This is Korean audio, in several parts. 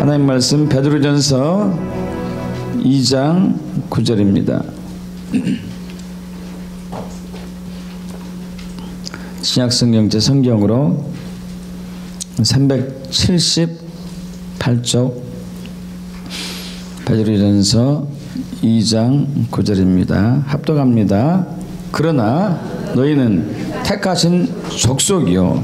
하나님 말씀 베드로전서 2장 9절입니다. 신약성경 제 성경으로 378쪽 베드로전서 2장 9절입니다. 합독합니다. 그러나 너희는 택하신 족속이요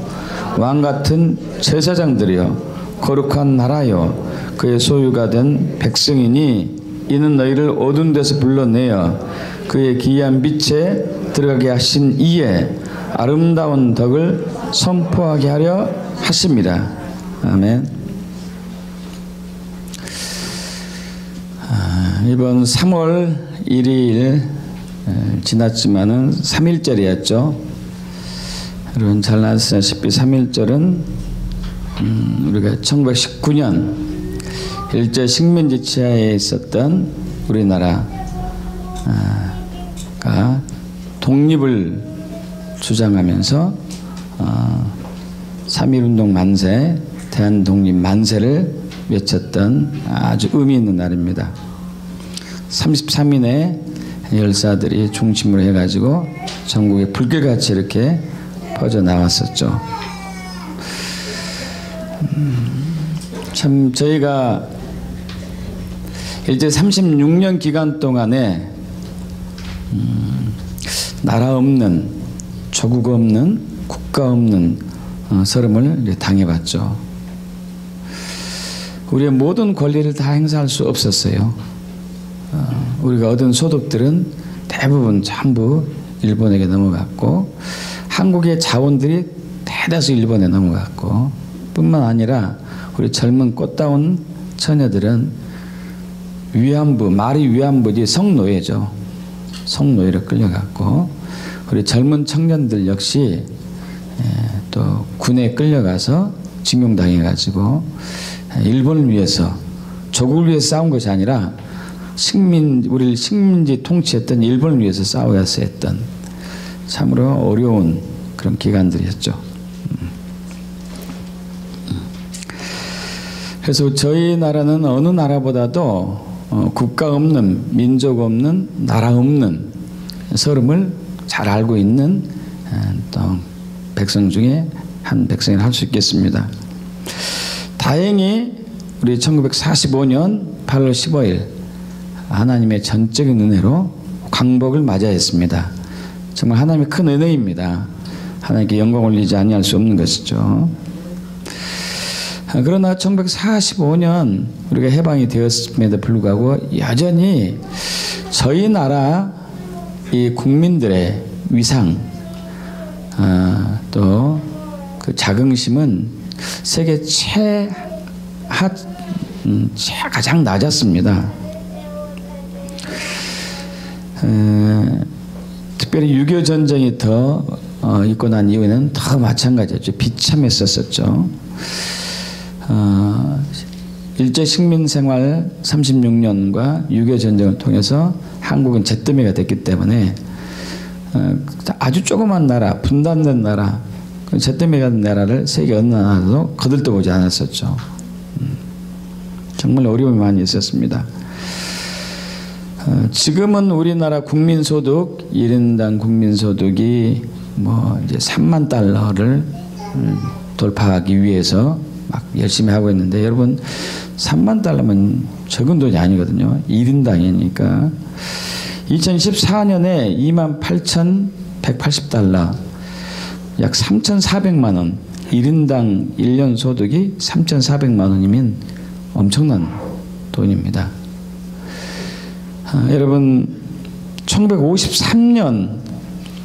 왕같은 제사장들이요 거룩한 나라요 그의 소유가 된 백성이니 이는 너희를 어두운 데서 불러내어 그의 기이한 빛에 들어가게 하신 이에 아름다운 덕을 선포하게 하려 하십니다. 아멘. 이번 3월 1일 지났지만은 3.1절이었죠. 여러분 잘 아시다시피 3.1절은 우리가 1919년 일제 식민지 치하에 있었던 우리나라가 독립을 주장하면서 3.1운동 만세, 대한독립 만세를 외쳤던 아주 의미 있는 날입니다. 33인의 열사들이 중심으로 해가지고 전국에 불길같이 이렇게 퍼져나왔었죠. 참 저희가 일제 36년 기간 동안에 나라 없는, 조국 없는, 국가 없는 서름을 당해봤죠. 우리의 모든 권리를 다 행사할 수 없었어요. 우리가 얻은 소득들은 대부분 전부 일본에게 넘어갔고 한국의 자원들이 대다수 일본에 넘어갔고 뿐만 아니라 우리 젊은 꽃다운 처녀들은 위안부, 말이 위안부지 성노예죠. 성노예로 끌려갔고 우리 젊은 청년들 역시 또 군에 끌려가서 징용당해가지고 일본을 위해서 조국을 위해서 싸운 것이 아니라 우리를 식민지 통치했던 일본을 위해서 싸워야서 했던 참으로 어려운 그런 기간들이었죠. 그래서 저희 나라는 어느 나라보다도 국가 없는, 민족 없는, 나라 없는 서름을 잘 알고 있는 또 백성 중에 한 백성이라 할 수 있겠습니다. 다행히 우리 1945년 8월 15일 하나님의 전적인 은혜로 광복을 맞이했습니다. 정말 하나님의 큰 은혜입니다. 하나님께 영광 올리지 아니할 수 없는 것이죠. 그러나 1945년 우리가 해방이 되었음에도 불구하고 여전히 저희 나라 이 국민들의 위상 또 그 자긍심은 세계 가장 낮았습니다. 특별히 6.25 전쟁이 더 있고 난 이후에는 더 마찬가지였죠. 비참했었죠. 일제 식민 생활 36년과 6.25 전쟁을 통해서 한국은 잿더미가 됐기 때문에 아주 조그만 나라, 분단된 나라, 잿더미가 된 나라를 세계 어느 나라도 거들떠보지 않았었죠. 정말 어려움이 많이 있었습니다. 지금은 우리나라 국민소득 1인당 국민소득이 뭐 이제 3만 달러를 돌파하기 위해서 막 열심히 하고 있는데 여러분 3만 달러면 적은 돈이 아니거든요. 1인당이니까 2014년에 28,180달러 약 3,400만 원 1인당 1년 소득이 3,400만 원이면 엄청난 돈입니다. 여러분 1953년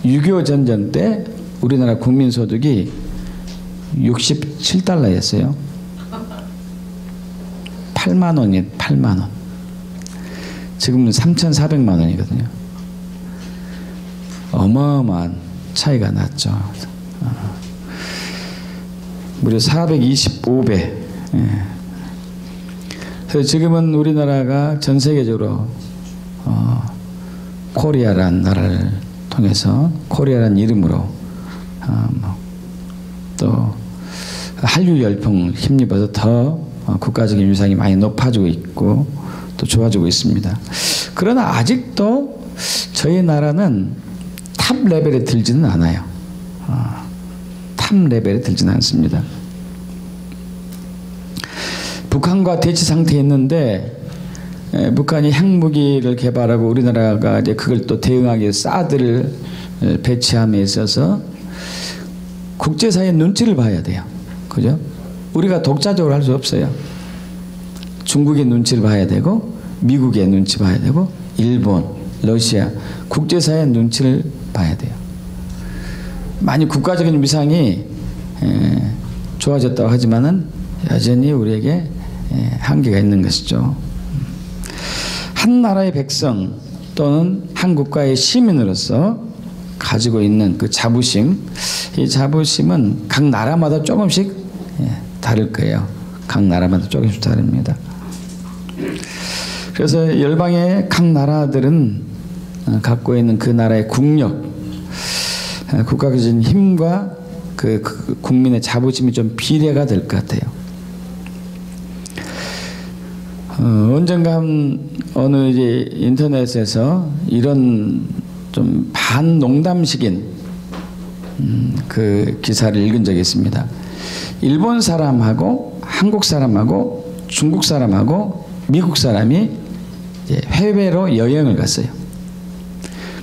6.25 전쟁 때 우리나라 국민소득이 67달러였어요. 8만 원이에요. 8만 원. 지금은 3,400만 원이거든요. 어마어마한 차이가 났죠. 무려 425배. 그래서 지금은 우리나라가 전 세계적으로 코리아라는 나라를 통해서 코리아라는 이름으로 또 한류 열풍을 힘입어서 더 국가적인 위상이 많이 높아지고 있고 또 좋아지고 있습니다. 그러나 아직도 저희 나라는 탑 레벨에 들지는 않아요. 탑 레벨에 들지는 않습니다. 북한과 대치 상태에 있는데 북한이 핵무기를 개발하고 우리나라가 이제 그걸 또 대응하기 위해서 사드를 배치함에 있어서 국제사회의 눈치를 봐야 돼요. 그죠? 우리가 독자적으로 할 수 없어요. 중국의 눈치를 봐야 되고 미국의 눈치 봐야 되고 일본, 러시아 국제사회의 눈치를 봐야 돼요. 많이 국가적인 위상이 좋아졌다고 하지만은 여전히 우리에게 한계가 있는 것이죠. 한 나라의 백성 또는 한 국가의 시민으로서 가지고 있는 그 자부심, 이 자부심은 각 나라마다 조금씩 다를 거예요. 각 나라마다 조금씩 다릅니다. 그래서 열방의 각 나라들은 갖고 있는 그 나라의 국력, 국가적인 힘과 그 국민의 자부심이 좀 비례가 될 것 같아요. 언젠가 어느 이제 인터넷에서 이런 좀 반농담식인 그 기사를 읽은 적이 있습니다. 일본 사람하고 한국 사람하고 중국 사람하고 미국 사람이 이제 해외로 여행을 갔어요.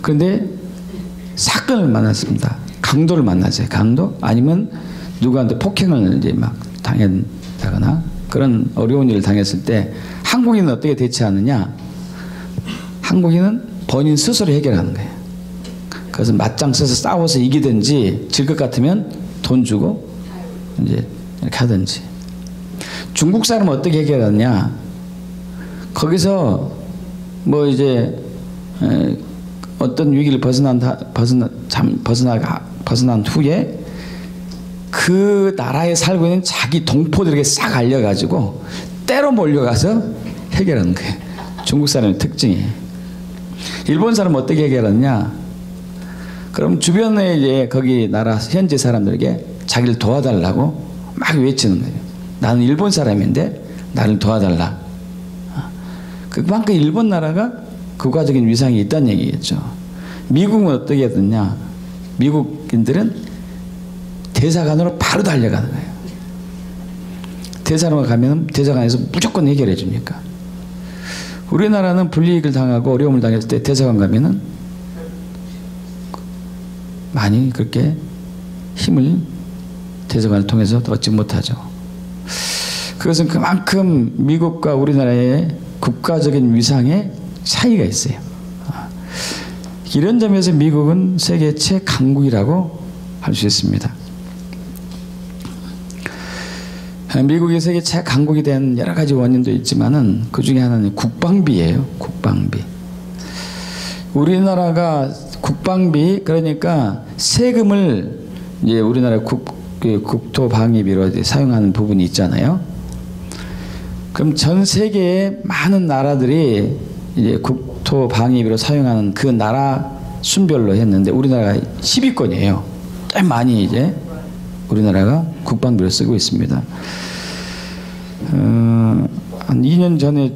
그런데 사건을 만났습니다. 강도를 만났어요. 강도 아니면 누구한테 폭행을 이제 막 당했다거나 그런 어려운 일을 당했을 때 한국인은 어떻게 대처하느냐? 한국인은 본인 스스로 해결하는 거예요. 그래서 맞짱 써서 싸워서 이기든지 질 것 같으면 돈 주고 이제 이렇게 하든지. 중국 사람은 어떻게 해결하느냐? 거기서 뭐 이제 어떤 위기를 벗어난 후에 그 나라에 살고 있는 자기 동포들에게 싹 알려가지고 때로 몰려가서 해결하는 거예요. 중국 사람의 특징이에요. 일본 사람은 어떻게 해결하느냐? 그럼 주변에 이제 거기 나라 현지 사람들에게 자기를 도와달라고 막 외치는 거예요. 나는 일본 사람인데 나를 도와달라. 그만큼 일본 나라가 국가적인 위상이 있다는 얘기겠죠. 미국은 어떻게 했느냐? 미국인들은 대사관으로 바로 달려가는 거예요. 대사관에 가면 대사관에서 무조건 해결해 줍니까? 우리나라는 불이익을 당하고 어려움을 당했을 때 대사관 가면은 많이 그렇게 힘을 대사관을 통해서 얻지 못하죠. 그것은 그만큼 미국과 우리나라의 국가적인 위상에 차이가 있어요. 이런 점에서 미국은 세계 최강국이라고 할 수 있습니다. 미국이 세계 최강국이 된 여러 가지 원인도 있지만은 그 중에 하나는 국방비예요. 국방비. 우리나라가 국방비 그러니까 세금을 이제 우리나라 국토방위비로 사용하는 부분이 있잖아요. 그럼 전 세계의 많은 나라들이 이제 국토방위비로 사용하는 그 나라 순별로 했는데 우리나라가 10위권이에요. 꽤 많이 이제 우리나라가 국방비를 쓰고 있습니다. 한 2년 전에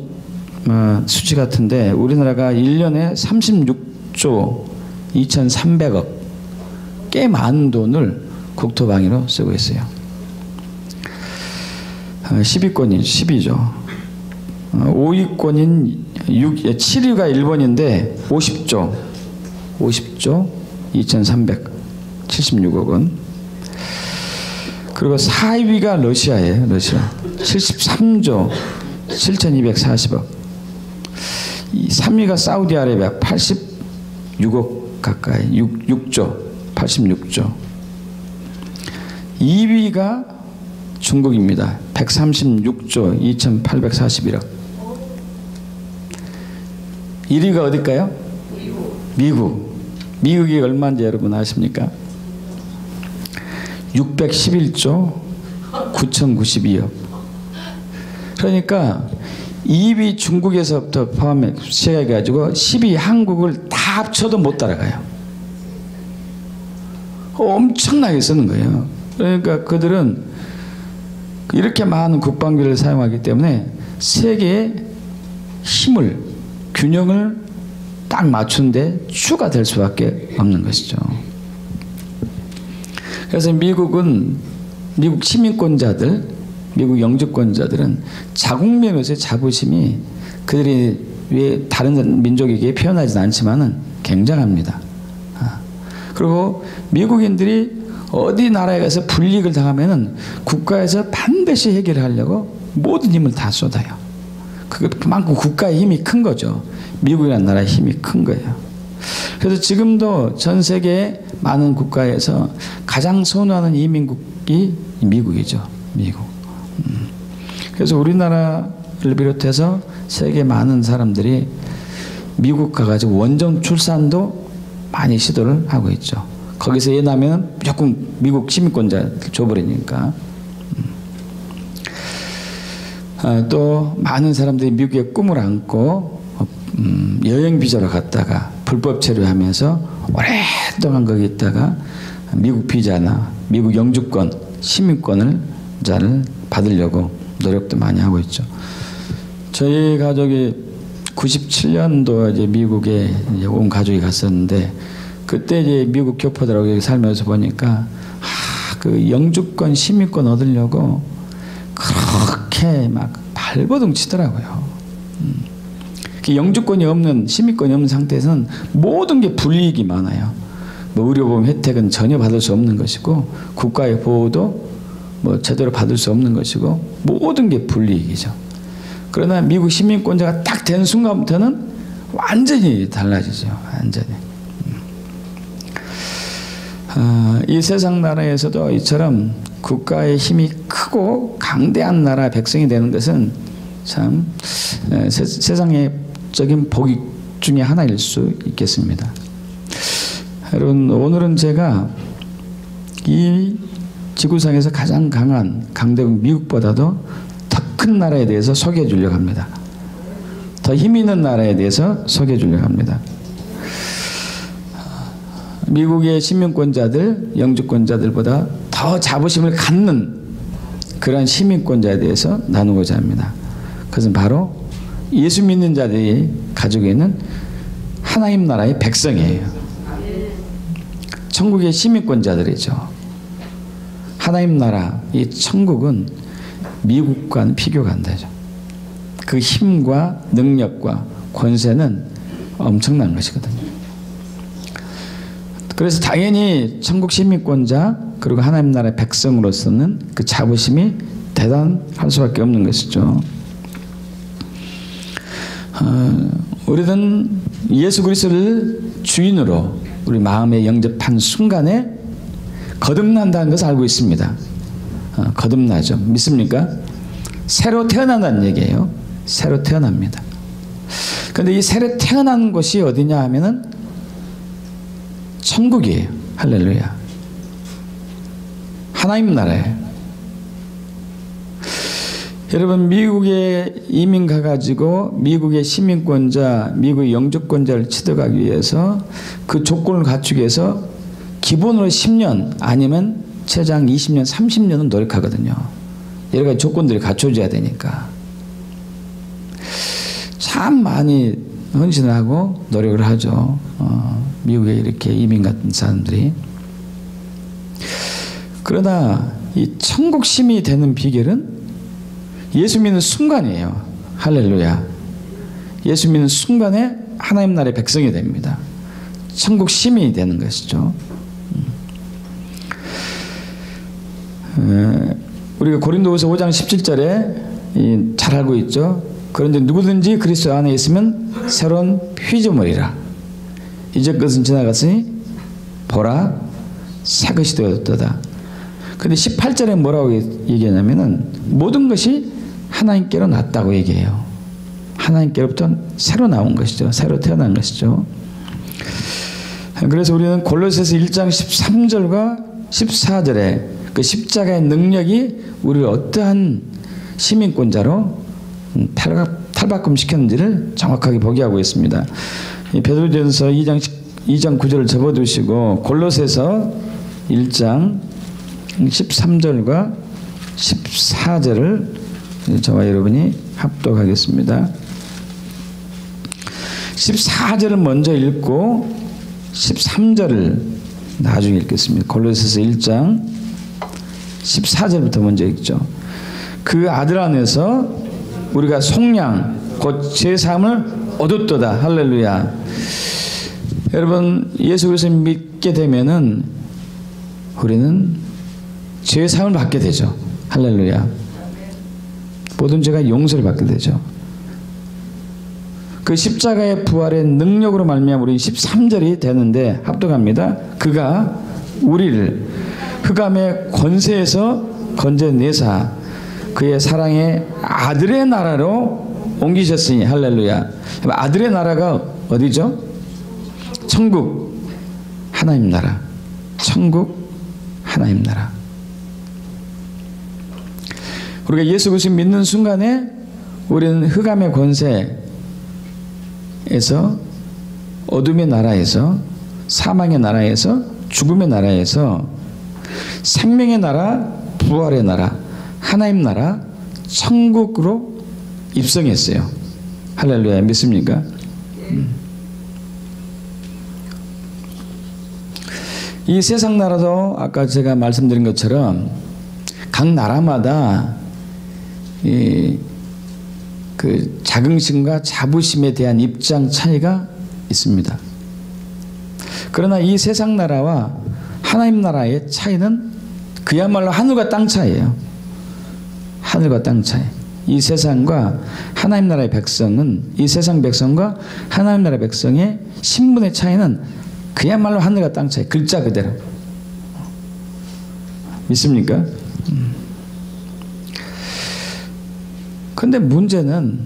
수치 같은데 우리나라가 1년에 36조 2,300억 꽤 많은 돈을 국토방위로 쓰고 있어요. 10위권이 10위죠. 5위권인 7위가 일본인데 50조 2,376억 원. 그리고 4위가 러시아예요. 러시아 73조 7,240억. 3위가 사우디아라비아 86억 가까이 6조 86조. 2위가 중국입니다. 136조 2,841억. 1위가 어딜까요? 미국. 미국이 얼마인지 여러분 아십니까? 611조 9,092억. 그러니까 2위 중국에서부터 포함해 시작해가지고 10위 한국을 다 합쳐도 못 따라가요. 엄청나게 쓰는 거예요. 그러니까 그들은 이렇게 많은 국방비를 사용하기 때문에 세계의 힘을, 균형을 딱 맞추는데 주가 될 수밖에 없는 것이죠. 그래서 미국 시민권자들, 미국 영주권자들은 자국민으로서의 자부심이 그들이 왜 다른 민족에게 표현하지는 않지만은 굉장합니다. 그리고 미국인들이 어디 나라에 가서 불이익을 당하면은 국가에서 반드시 해결하려고 모든 힘을 다 쏟아요. 그만큼 국가의 힘이 큰 거죠. 미국이라는 나라의 힘이 큰 거예요. 그래서 지금도 전 세계 많은 국가에서 가장 선호하는 이민국이 미국이죠. 미국. 그래서 우리나라를 비롯해서 세계 많은 사람들이 미국 가가지고 원정 출산도 많이 시도를 하고 있죠. 거기서 애 낳으면 무조건 미국 시민권자 줘버리니까. 또 많은 사람들이 미국의 꿈을 안고 여행 비자로 갔다가 불법 체류하면서 오랫동안 거기 있다가 미국 비자나 미국 영주권, 시민권을 받으려고 노력도 많이 하고 있죠. 저희 가족이 97년도 이제 미국에 이제 온 가족이 갔었는데 그때 이제 미국 교포들하고 여기 살면서 보니까 그 영주권, 시민권 얻으려고 그렇게 막 발버둥 치더라고요. 영주권이 없는, 시민권이 없는 상태에서는 모든 게 불이익이 많아요. 뭐 의료보험 혜택은 전혀 받을 수 없는 것이고 국가의 보호도 뭐 제대로 받을 수 없는 것이고 모든 게 불이익이죠. 그러나 미국 시민권자가 딱 된 순간부터는 완전히 달라지죠. 완전히. 이 세상 나라에서도 이처럼 국가의 힘이 크고 강대한 나라 백성이 되는 것은 참 세상의 적인 복이 중에 하나일 수 있겠습니다. 여러분, 오늘은 제가 이 지구상에서 가장 강한 강대국 미국보다도 더 큰 나라에 대해서 소개해 주려고 합니다. 더 힘 있는 나라에 대해서 소개해 주려고 합니다. 미국의 시민권자들, 영주권자들보다 더 자부심을 갖는 그런 시민권자에 대해서 나누고자 합니다. 그것은 바로 예수 믿는 자들이 가지고 있는 하나님 나라의 백성이에요. 천국의 시민권자들이죠. 하나님 나라, 이 천국은 미국과는 비교가 안 되죠. 그 힘과 능력과 권세는 엄청난 것이거든요. 그래서 당연히 천국 시민권자 그리고 하나님 나라의 백성으로서는 그 자부심이 대단할 수밖에 없는 것이죠. 우리는 예수 그리스도를 주인으로 우리 마음에 영접한 순간에 거듭난다는 것을 알고 있습니다. 거듭나죠. 믿습니까? 새로 태어난다는 얘기예요. 새로 태어납니다. 그런데 이 새로 태어난 곳이 어디냐 하면은 천국이에요. 할렐루야. 하나님 나라예요. 여러분, 미국에 이민 가가지고 미국의 시민권자, 미국의 영주권자를 취득하기 위해서 그 조건을 갖추기 위해서 기본으로 10년 아니면 최장 20년, 30년은 노력하거든요. 여러 가지 조건들이 갖춰져야 되니까. 참 많이 헌신을 하고 노력을 하죠. 미국에 이렇게 이민 같은 사람들이. 그러나 이 천국 시민이 되는 비결은 예수 믿는 순간이에요. 할렐루야. 예수 믿는 순간에 하나님 나라의 백성이 됩니다. 천국 시민이 되는 것이죠. 우리가 고린도후서 5장 17절에 잘 알고 있죠. 그런데 누구든지 그리스도 안에 있으면 새로운 피조물이라. 이제 것은 지나갔으니 보라 새 것이 되었도다. 근데 18절에 뭐라고 얘기하냐면은 모든 것이 하나님께로 났다고 얘기해요. 하나님께로부터 새로 나온 것이죠. 새로 태어난 것이죠. 그래서 우리는 골로새서 1장 13절과 14절에 그 십자가의 능력이 우리를 어떠한 시민권자로 탈바꿈시켰는지를 정확하게 보게 하고 있습니다. 베드로전서 2장 9절을 접어두시고 골로새서 1장 13절과 14절을 저와 여러분이 합독하겠습니다. 14절을 먼저 읽고 13절을 나중에 읽겠습니다. 골로새서 1장 14절부터 먼저 읽죠. 그 아들 안에서 우리가 속량 곧 제사함을 얻었도다. 할렐루야. 여러분, 예수 그리스도를 믿게 되면은 우리는 제사함을 받게 되죠. 할렐루야. 모든 죄가 용서를 받게 되죠. 그 십자가의 부활의 능력으로 말미암아 우리 13절이 되는데 합독합니다. 그가 우리를 흑암의 권세에서 건져내사 그의 사랑의 아들의 나라로 옮기셨으니 할렐루야. 아들의 나라가 어디죠? 천국 하나님 나라. 천국 하나님 나라. 우리가 예수 그리스도 믿는 순간에 우리는 흑암의 권세에서 어둠의 나라에서 사망의 나라에서 죽음의 나라에서 생명의 나라, 부활의 나라, 하나님 나라, 천국으로 입성했어요. 할렐루야. 믿습니까? 이 세상 나라도 아까 제가 말씀드린 것처럼 각 나라마다 그 자긍심과 자부심에 대한 입장 차이가 있습니다. 그러나 이 세상 나라와 하나님 나라의 차이는 그야말로 하늘과 땅 차이예요. 하늘과 땅 차이. 이 세상과 하나님 나라의 백성은, 이 세상 백성과 하나님 나라의 백성의 신분의 차이는 그야말로 하늘과 땅 차이. 글자 그대로. 믿습니까? 근데 문제는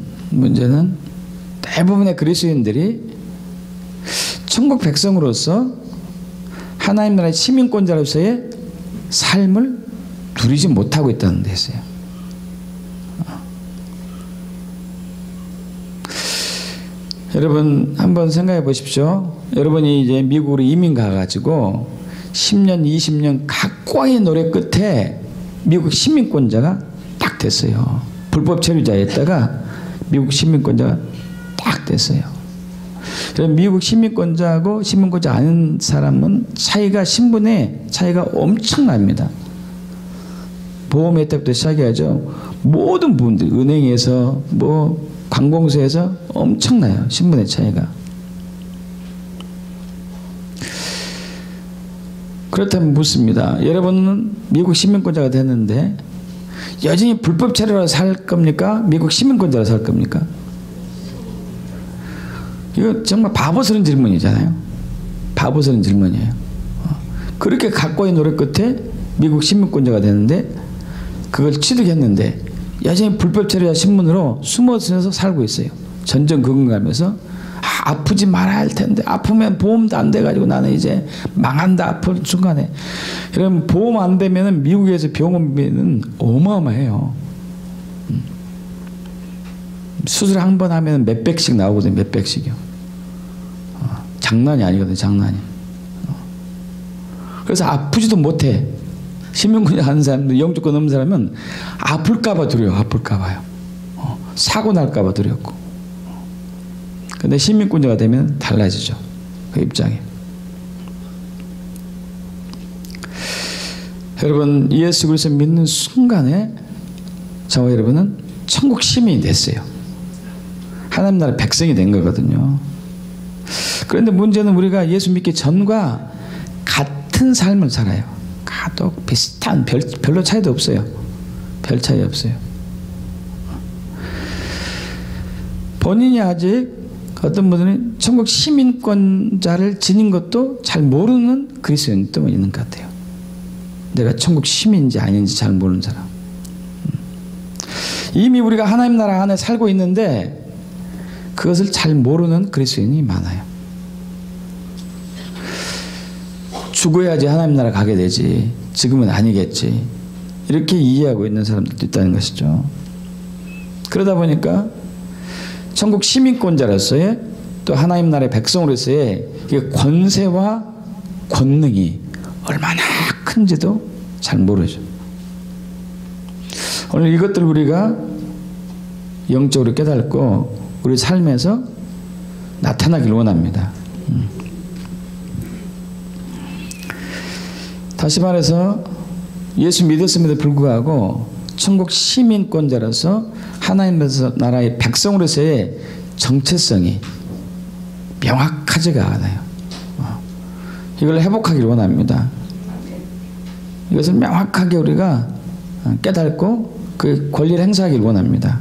대부분의 그리스도인들이 천국 백성으로서 하나님 나라의 시민권자로서의 삶을 누리지 못하고 있다는 데서요. 여러분 한번 생각해 보십시오. 여러분이 이제 미국으로 이민 가가지고 10년, 20년 각광의 노래 끝에 미국 시민권자가 딱 됐어요. 불법 체류자였다가 미국 시민권자가 딱 됐어요. 미국 시민권자하고 시민권자 아닌 사람은 차이가, 신분의 차이가 엄청납니다. 보험 혜택부터 시작해야죠. 모든 부분들, 은행에서 뭐 관공서에서 엄청나요. 신분의 차이가. 그렇다면 묻습니다. 여러분은 미국 시민권자가 됐는데 여전히 불법 체류로 살 겁니까? 미국 시민권자로 살 겁니까? 이거 정말 바보스러운 질문이잖아요. 바보스러운 질문이에요. 그렇게 각고의 노력 끝에 미국 시민권자가 되는데 그걸 취득했는데 여전히 불법 체류자 신분으로 숨어서 살고 있어요. 전전긍긍하면서 아프지 말아야 할 텐데 아프면 보험도 안 돼가지고 나는 이제 망한다. 아픈 순간에. 여러분 보험 안 되면 미국에서 병원비는 어마어마해요. 수술 한 번 하면 몇백씩 나오거든요. 몇백씩이요. 장난이 아니거든요. 장난이. 그래서 아프지도 못해. 시민권자 하는 사람들, 영주권 없는 사람은 아플까봐 두려워. 아플까봐요. 사고 날까봐 두렵고. 근데 시민권자가 되면 달라지죠. 그 입장이. 여러분 예수 그리스도 믿는 순간에 저와 여러분은 천국 시민이 됐어요. 하나님 나라 백성이 된 거거든요. 그런데 문제는 우리가 예수 믿기 전과 같은 삶을 살아요. 가독 비슷한 별로 차이도 없어요. 별 차이 없어요. 본인이 아직 어떤 분들은 천국 시민권자를 지닌 것도 잘 모르는 그리스도인도 있는 것 같아요. 내가 천국 시민인지 아닌지 잘 모르는 사람. 이미 우리가 하나님 나라 안에 살고 있는데 그것을 잘 모르는 그리스도인이 많아요. 죽어야지 하나님 나라 가게 되지 지금은 아니겠지 이렇게 이해하고 있는 사람들도 있다는 것이죠. 그러다 보니까 천국 시민권자로서의 또 하나님 나라의 백성으로서의 권세와 권능이 얼마나 큰지도 잘 모르죠. 오늘 이것들 우리가 영적으로 깨닫고 우리 삶에서 나타나길 원합니다. 다시 말해서 예수 믿었음에도 불구하고 천국 시민권자로서 하나님 나라의 백성으로서의 정체성이 명확하지가 않아요. 이걸 회복하기를 원합니다. 이것을 명확하게 우리가 깨닫고 그 권리를 행사하기를 원합니다.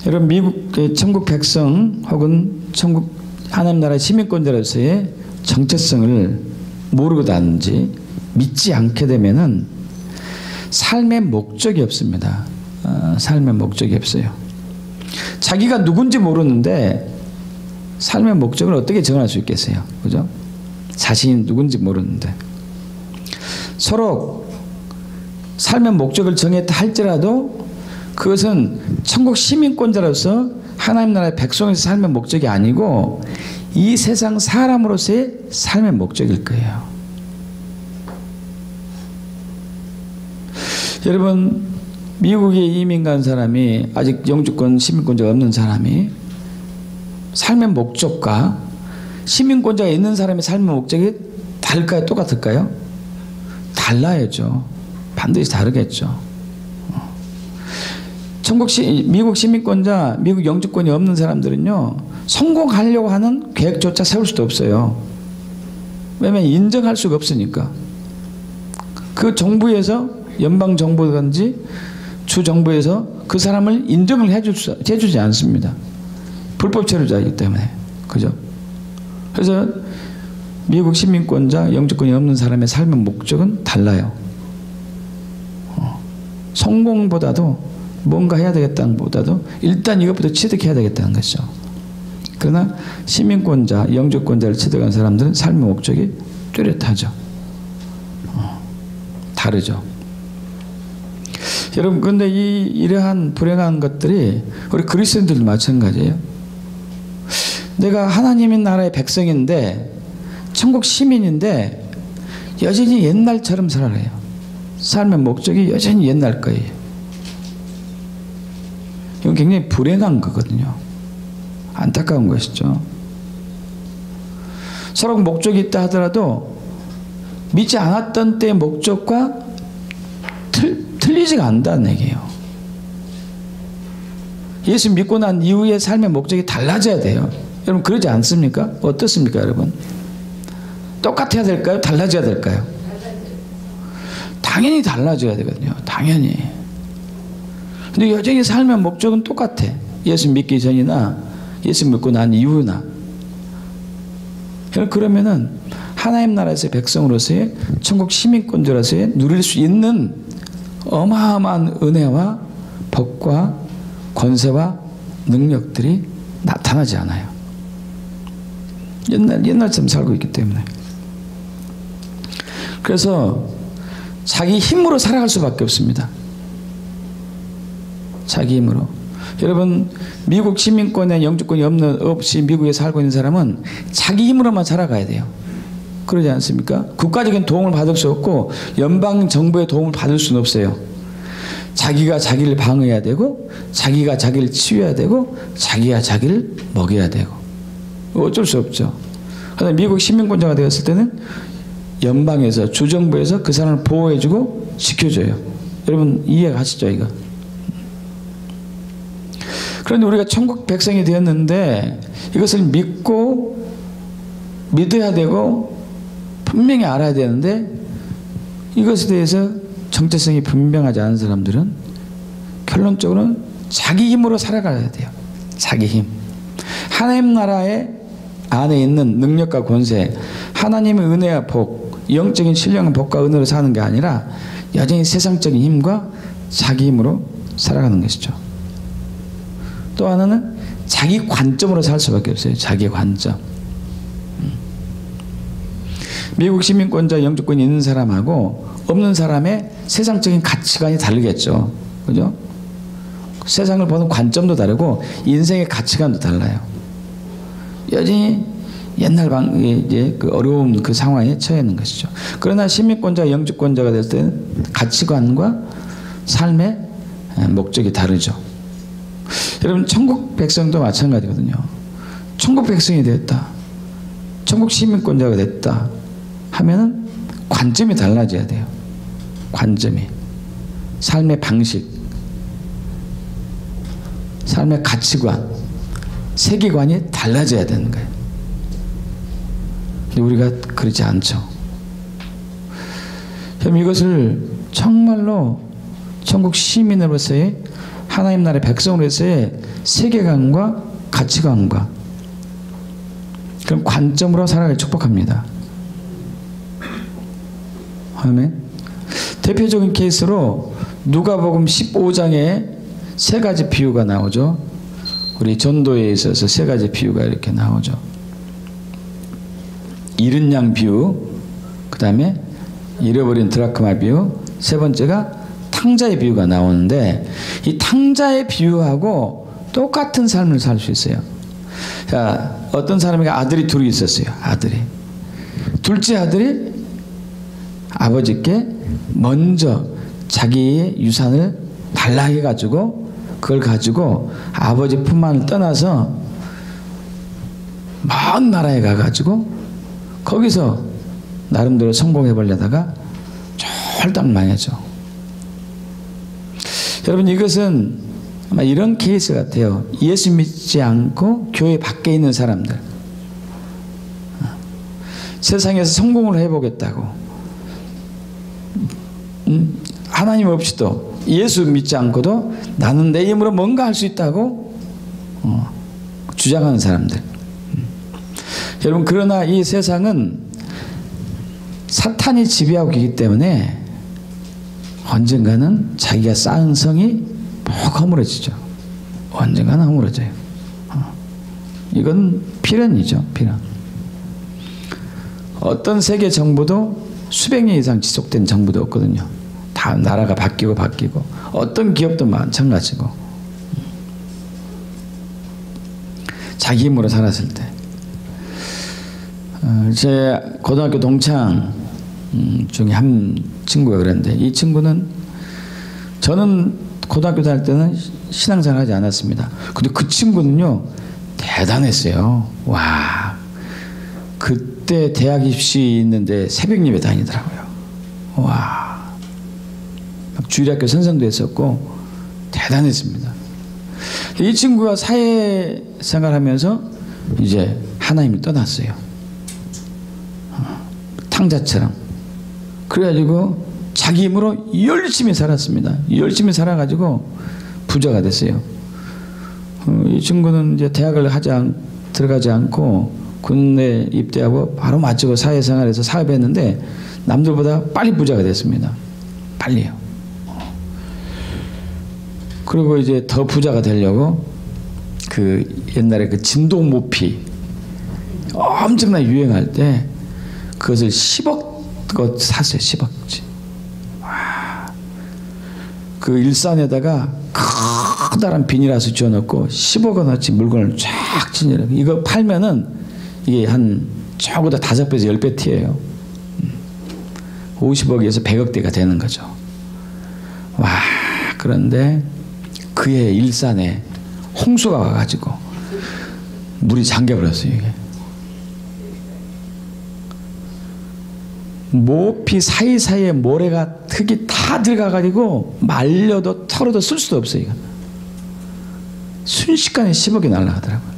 여러분, 미국의 천국 백성 혹은 천국 하나님 나라의 시민권자로서의 정체성을 모르고든지 믿지 않게 되면은 삶의 목적이 없습니다. 삶의 목적이 없어요. 자기가 누군지 모르는데 삶의 목적을 어떻게 정할 수 있겠어요? 그죠? 자신이 누군지 모르는데. 서로 삶의 목적을 정했다 할지라도 그것은 천국 시민권자로서 하나님 나라의 백성에서 삶의 목적이 아니고 이 세상 사람으로서의 삶의 목적일 거예요. 여러분, 미국에 이민 간 사람이 아직 영주권 시민권자가 없는 사람이 삶의 목적과 시민권자가 있는 사람의 삶의 목적이 다를까요? 똑같을까요? 달라야죠. 반드시 다르겠죠. 미국 시민권자, 미국 영주권이 없는 사람들은요, 성공하려고 하는 계획조차 세울 수도 없어요. 왜냐하면 인정할 수가 없으니까. 그 정부에서, 연방정부든지 주정부에서 그 사람을 인정을 해주지 않습니다. 불법 체류자이기 때문에. 그죠? 그래서 미국 시민권자, 영주권이 없는 사람의 삶의 목적은 달라요. 성공보다도 뭔가 해야 되겠다는 것보다도 일단 이것부터 취득해야 되겠다는 것이죠. 그러나 시민권자, 영주권자를 취득한 사람들은 삶의 목적이 뚜렷하죠. 다르죠. 여러분, 근데 이러한 불행한 것들이 우리 그리스도인들도 마찬가지예요. 내가 하나님의 나라의 백성인데 천국 시민인데 여전히 옛날처럼 살아요. 삶의 목적이 여전히 옛날 거예요. 이건 굉장히 불행한 거거든요. 안타까운 것이죠. 서로 목적이 있다 하더라도 믿지 않았던 때의 목적과 틀리지가 않다는 얘기예요. 예수 믿고 난 이후의 삶의 목적이 달라져야 돼요. 여러분, 그러지 않습니까? 어떻습니까, 여러분? 똑같아야 될까요? 달라져야 될까요? 당연히 달라져야 되거든요. 당연히. 근데 여전히 삶의 목적은 똑같아. 예수 믿기 전이나 예수 믿고 난 이후나. 그러면은 하나님 나라에서의 백성으로서의 천국 시민권자로서의 누릴 수 있는 어마어마한 은혜와 복과 권세와 능력들이 나타나지 않아요. 옛날처럼 살고 있기 때문에. 그래서 자기 힘으로 살아갈 수밖에 없습니다. 자기 힘으로. 여러분, 미국 시민권에 영주권이 없이 미국에 살고 있는 사람은 자기 힘으로만 살아가야 돼요. 그러지 않습니까? 국가적인 도움을 받을 수 없고 연방 정부의 도움을 받을 수는 없어요. 자기가 자기를 방어해야 되고 자기가 자기를 치유해야 되고 자기가 자기를 먹여야 되고 어쩔 수 없죠. 그런데 미국 시민권자가 되었을 때는 연방에서 주정부에서 그 사람을 보호해주고 지켜줘요. 여러분, 이해가시죠, 이거? 그런데 우리가 천국 백성이 되었는데 이것을 믿어야 되고 분명히 알아야 되는데 이것에 대해서 정체성이 분명하지 않은 사람들은 결론적으로는 자기 힘으로 살아가야 돼요. 자기 힘. 하나님 나라의 안에 있는 능력과 권세, 하나님의 은혜와 복, 영적인 신령한 복과 은혜로 사는 게 아니라 여전히 세상적인 힘과 자기 힘으로 살아가는 것이죠. 또 하나는 자기 관점으로 살 수밖에 없어요. 자기 관점. 미국 시민권자 영주권이 있는 사람하고 없는 사람의 세상적인 가치관이 다르겠죠. 그죠? 세상을 보는 관점도 다르고 인생의 가치관도 달라요. 여전히 옛날 이제 그 어려운 그 상황에 처해 있는 것이죠. 그러나 시민권자가 영주권자가 됐을 때는 가치관과 삶의 목적이 다르죠. 여러분 천국 백성도 마찬가지거든요. 천국 백성이 됐다, 천국 시민권자가 됐다 하면은 관점이 달라져야 돼요. 관점이, 삶의 방식, 삶의 가치관, 세계관이 달라져야 되는 거예요. 근데 우리가 그렇지 않죠. 그럼 이것을 정말로 천국 시민으로서의, 하나님 나라의 백성으로서의 세계관과 가치관과 그런 관점으로 살아가길 축복합니다. 아멘. 대표적인 케이스로 누가복음 15장에 세 가지 비유가 나오죠. 우리 전도에 있어서 세 가지 비유가 이렇게 나오죠. 잃은 양 비유, 그 다음에 잃어버린 드라크마 비유, 세 번째가 탕자의 비유가 나오는데, 이 탕자의 비유하고 똑같은 삶을 살 수 있어요. 자, 어떤 사람에게 아들이 둘이 있었어요. 아들이. 둘째 아들이 아버지께 먼저 자기의 유산을 달라 해가지고 그걸 가지고 아버지 품만을 떠나서 먼 나라에 가가지고 거기서 나름대로 성공해 보려다가 쫄딱 망했죠. 여러분, 이것은 아마 이런 케이스 같아요. 예수 믿지 않고 교회 밖에 있는 사람들, 세상에서 성공을 해보겠다고, 하나님 없이도 예수 믿지 않고도 나는 내 힘으로 뭔가 할 수 있다고 주장하는 사람들. 여러분, 그러나 이 세상은 사탄이 지배하고 있기 때문에 언젠가는 자기가 쌓은 성이 푹 허물어지죠. 언젠가는 허물어져요. 이건 필연이죠. 필연. 어떤 세계 정부도 수백 년 이상 지속된 정부도 없거든요. 다 나라가 바뀌고 어떤 기업도 마찬가지고. 자기 힘으로 살았을 때. 제 고등학교 동창 중에 한 친구가 그랬는데, 이 친구는, 저는 고등학교 다닐 때는 신앙생활 하지 않았습니다. 근데 그 친구는요 대단했어요. 와, 그때 대학 입시 있는데 새벽 예배 다니더라고요. 와, 주일학교 선생도 했었고 대단했습니다. 이 친구가 사회생활 하면서 이제 하나님이 떠났어요. 탕자처럼. 그래가지고 자기 힘으로 열심히 살았습니다. 열심히 살아가지고 부자가 됐어요. 이 친구는 이제 대학을 들어가지 않고 군대 입대하고 바로 마치고 사회생활에서 사업했는데 남들보다 빨리 부자가 됐습니다. 빨리요. 그리고 이제 더 부자가 되려고 그 옛날에 그 진동 모피 엄청나게 유행할 때 그것을 10억 샀어요. 10억치. 와. 그 일산에다가 커다란 비닐하우스 지어놓고 10억 원어치 물건을 쫙 진열하고, 이거 팔면은 이게 한 적어도 5배에서 10배 티예요. 50억에서 100억대가 되는 거죠. 와, 그런데 그의 일산에 홍수가 와가지고 물이 잠겨버렸어요. 이게. 모피 사이사이에 모래가 흙이 다 들어가가지고 말려도 털어도 쓸 수도 없어요. 이거. 순식간에 10억이 날아가더라고요.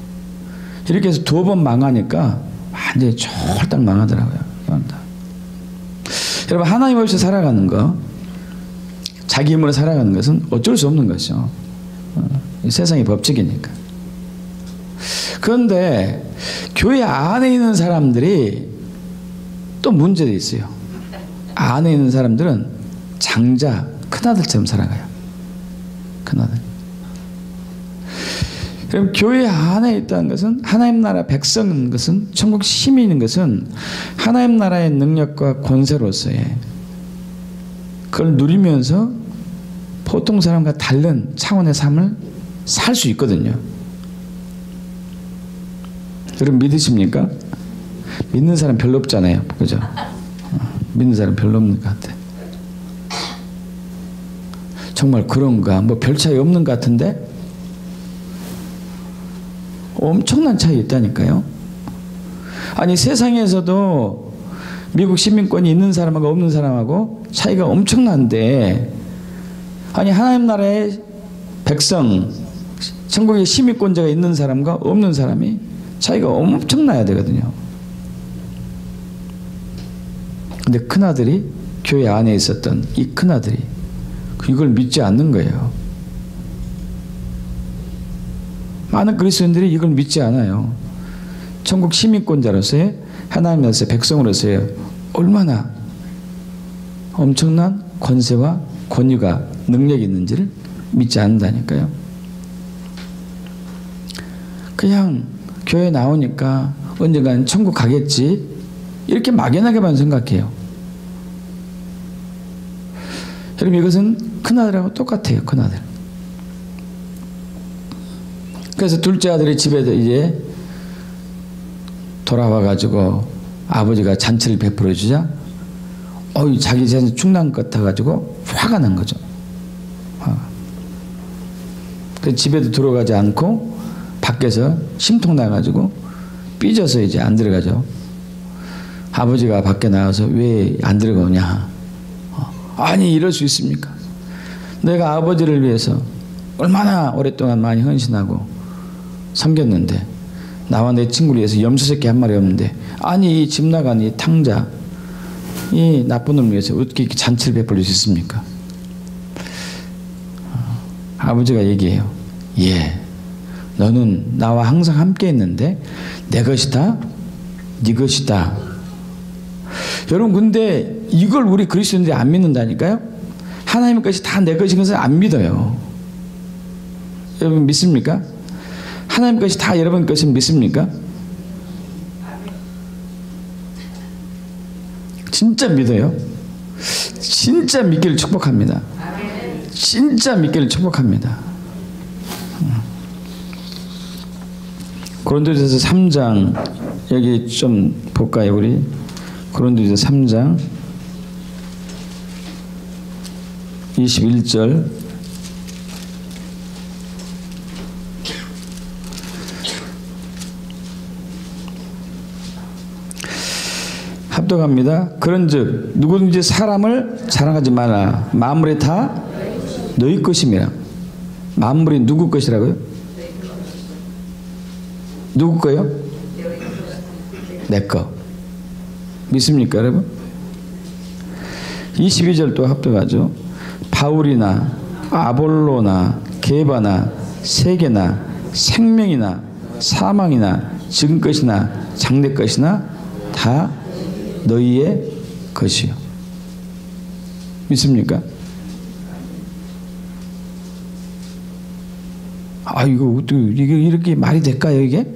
이렇게 해서 2번 망하니까 완전히 쫄딱 망하더라고요. 여러분, 하나님 없이 살아가는 거, 자기 힘으로 살아가는 것은 어쩔 수 없는 것이죠. 세상의 법칙이니까. 그런데 교회 안에 있는 사람들이 또 문제도 있어요. 안에 있는 사람들은 장자, 큰아들처럼 살아가요. 큰아들. 그럼 교회 안에 있다는 것은, 하나님 나라 백성인 것은, 천국 시민인 것은 하나님 나라의 능력과 권세로서의 그걸 누리면서 보통 사람과 다른 차원의 삶을 살 수 있거든요. 여러분 믿으십니까? 믿는 사람 별로 없잖아요. 그죠? 믿는 사람 별로 없는 것 같아. 정말 그런가? 뭐 별 차이 없는 것 같은데? 엄청난 차이 있다니까요. 아니 세상에서도 미국 시민권이 있는 사람하고 없는 사람하고 차이가 엄청난데, 아니 하나님 나라의 백성, 천국의 시민권자가 있는 사람과 없는 사람이 차이가 엄청나야 되거든요. 근데 큰아들이, 교회 안에 있었던 이 큰아들이 이걸 믿지 않는 거예요. 많은 그리스도인들이 이걸 믿지 않아요. 천국 시민권자로서의, 하나님 나라의 백성으로서의 얼마나 엄청난 권세와 권위가, 능력이 있는지를 믿지 않는다니까요. 그냥 교회 나오니까 언젠가는 천국 가겠지, 이렇게 막연하게만 생각해요. 여러분, 이것은 큰아들하고 똑같아요. 큰아들. 그래서 둘째 아들이 집에 이제 돌아와가지고 아버지가 잔치를 베풀어 주자, 자기 자신 충남 같아가지고 화가 난 거죠. 그 집에도 들어가지 않고 밖에서 심통 나가지고 삐져서 이제 안 들어가죠. 아버지가 밖에 나와서 왜 안 들어가냐? 아니, 이럴 수 있습니까? 내가 아버지를 위해서 얼마나 오랫동안 많이 헌신하고 섬겼는데, 나와 내 친구를 위해서 염소새끼 한 마리 없는데, 아니 이 집 나간 이 탕자, 이 나쁜 놈을 위해서 어떻게 이렇게 잔치를 베풀 수 있습니까? 아버지가 얘기해요. 예, 너는 나와 항상 함께 있는데 내 것이다, 네 것이다. 여러분, 근데 이걸 우리 그리스도인들이 안 믿는다니까요. 하나님의 것이 다 내 것인 것을 안 믿어요. 여러분 믿습니까? 하나님의 것이 다 여러분 것을 믿습니까? 진짜 믿어요? 진짜 믿기를 축복합니다. 진짜 믿기를 축복합니다. 고린도전서 3장 여기 좀 볼까요? 우리 고린도전서 3장 21절. 합독합니다. 그런즉 누구든지 사람을 자랑하지 마라. 만물이 다 너희 것임이라. 만물이 누구 것이라고요? 누구 거요? 내 거. 믿습니까, 여러분? 22절 또 합독하죠. 바울이나 아볼로나 게바나 세계나 생명이나 사망이나 지금 것이나 장래 것이나 다 너희의 것이요. 믿습니까? 이거 어떻게 이게 이렇게 말이 될까요, 이게?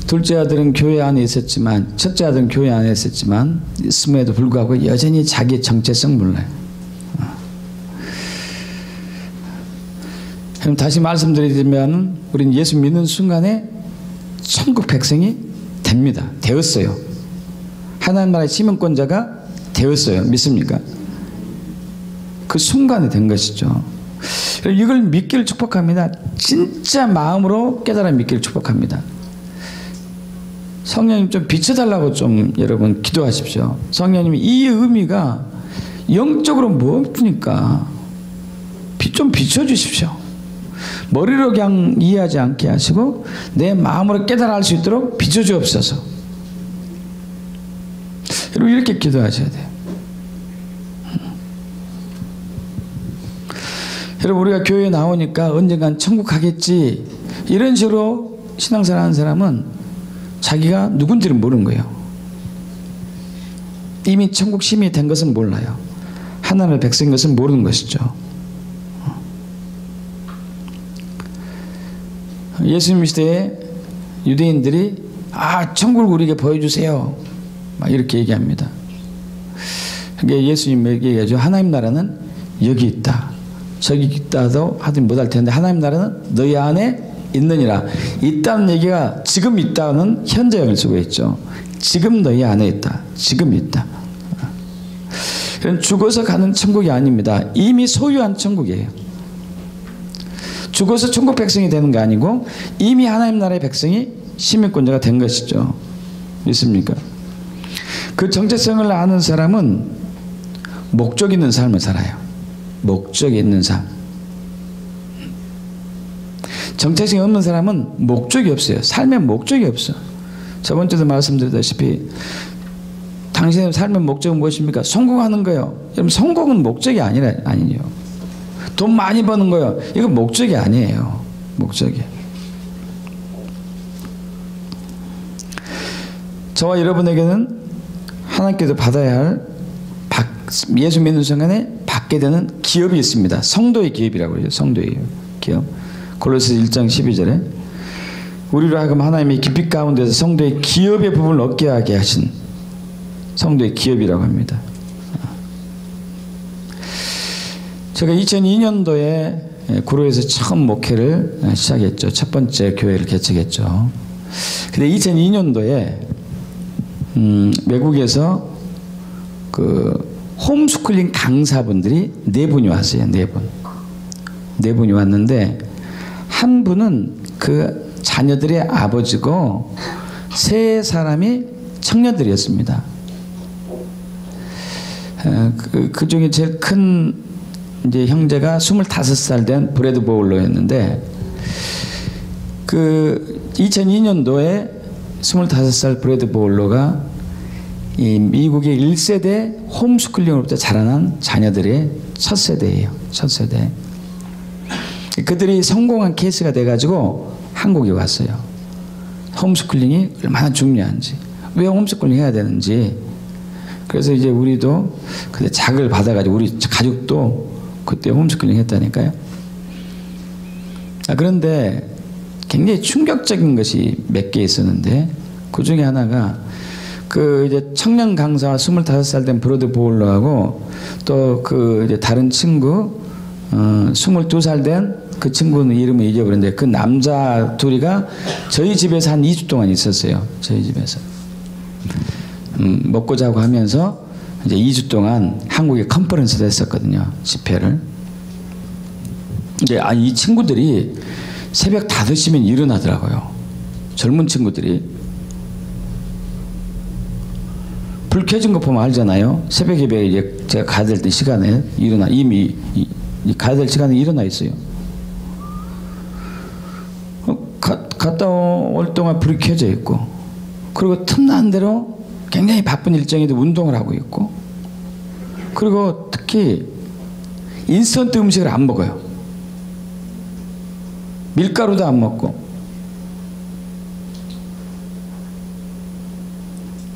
둘째 아들은 교회 안에 있었지만, 첫째 아들은 교회 안에 있었지만, 있음에도 불구하고 여전히 자기의 정체성 몰라요. 그럼 다시 말씀드리면, 우리는 예수 믿는 순간에 천국 백성이 됩니다. 되었어요. 하나님 나라의 시민권자가 되었어요. 믿습니까? 그 순간에 된 것이죠. 이걸 믿기를 축복합니다. 진짜 마음으로 깨달아 믿기를 축복합니다. 성령님 좀 비춰달라고 좀 여러분 기도하십시오. 성령님이 이 의미가 영적으로 뭡니까? 좀 비춰주십시오. 머리로 그냥 이해하지 않게 하시고 내 마음으로 깨달아 알 수 있도록 비춰주옵소서. 여러분 이렇게 기도하셔야 돼요. 여러분 우리가 교회에 나오니까 언젠간 천국 가겠지 이런 식으로 신앙생활 하는 사람은 자기가 누군지를 모르는 거예요. 이미 천국 시민이 된 것은 몰라요. 하나님의 백성인 것은 모르는 것이죠. 예수님 시대에 유대인들이 천국을 우리에게 보여주세요. 막 이렇게 얘기합니다. 그러니까 예수님 얘기하죠. 하나님 나라는 여기 있다. 저기 있다도 하긴 못할 텐데 하나님 나라는 너희 안에 있느니라. 있다는 얘기가 지금 있다는 현재형을 쓰고 있죠. 지금 너희 안에 있다. 지금 있다. 그건 죽어서 가는 천국이 아닙니다. 이미 소유한 천국이에요. 죽어서 천국 백성이 되는 게 아니고 이미 하나님 나라의 백성이 시민권자가 된 것이죠. 믿습니까? 그 정체성을 아는 사람은 목적 있는 삶을 살아요. 목적이 있는 삶. 정체성이 없는 사람은 목적이 없어요. 삶에 목적이 없어. 저번 주에도 말씀드렸다시피 당신의 삶의 목적은 무엇입니까? 성공하는 거예요. 여러분 성공은 목적이 아니죠. 돈 많이 버는 거예요. 이건 목적이 아니에요. 목적이. 저와 여러분에게는 하나님께서 받아야 할 예수 믿는 순간에 받게 되는 기업이 있습니다. 성도의 기업이라고 해요. 성도의 기업. 골로새 1장 12절에 우리로 하여금 하나님의 깊이 가운데서 성도의 기업의 부분을 얻게 하게 하신 성도의 기업이라고 합니다. 제가 2002년도에 구로에서 처음 목회를 시작했죠. 첫 번째 교회를 개척했죠. 근데 2002년도에 외국에서 그 홈스쿨링 강사분들이 4분이 왔어요. 4분. 4분이 왔는데 한 분은 그 자녀들의 아버지고 3사람이 청년들이었습니다. 그 중에 제일 큰 이제 형제가 25살 된 브래드 보울러였는데 그 2002년도에 25살 브래드 보울러가 이 미국의 1세대 홈스쿨링으로부터 자라난 자녀들의 첫 세대예요. 첫 세대. 그들이 성공한 케이스가 돼가지고 한국에 왔어요. 홈스쿨링이 얼마나 중요한지, 왜 홈스쿨링 해야 되는지. 그래서 이제 우리도 그때 자극을 받아가지고 우리 가족도 그때 홈스쿨링 했다니까요. 그런데 굉장히 충격적인 것이 몇 개 있었는데 그 중에 하나가 그 이제 청년 강사와 25살 된 브로드 보울러하고 또 그 이제 다른 친구 22살 된 그 친구는 이름을 잊어버렸는데 그 남자 둘이가 저희 집에서 한 2주 동안 있었어요. 저희 집에서 먹고 자고 하면서 이제 2주 동안 한국에 컨퍼런스를 했었거든요. 집회를. 근데 이 친구들이 새벽 5시면 일어나더라고요. 젊은 친구들이. 불 켜진 거 보면 알잖아요. 새벽 예배에 이제 제가 가야 될 때 시간에 이미 가야 될 시간에 일어나 있어요. 갔다 올 동안 불이 켜져 있고, 그리고 틈나는 대로 굉장히 바쁜 일정인데 운동을 하고 있고, 그리고 특히 인스턴트 음식을 안 먹어요. 밀가루도 안 먹고,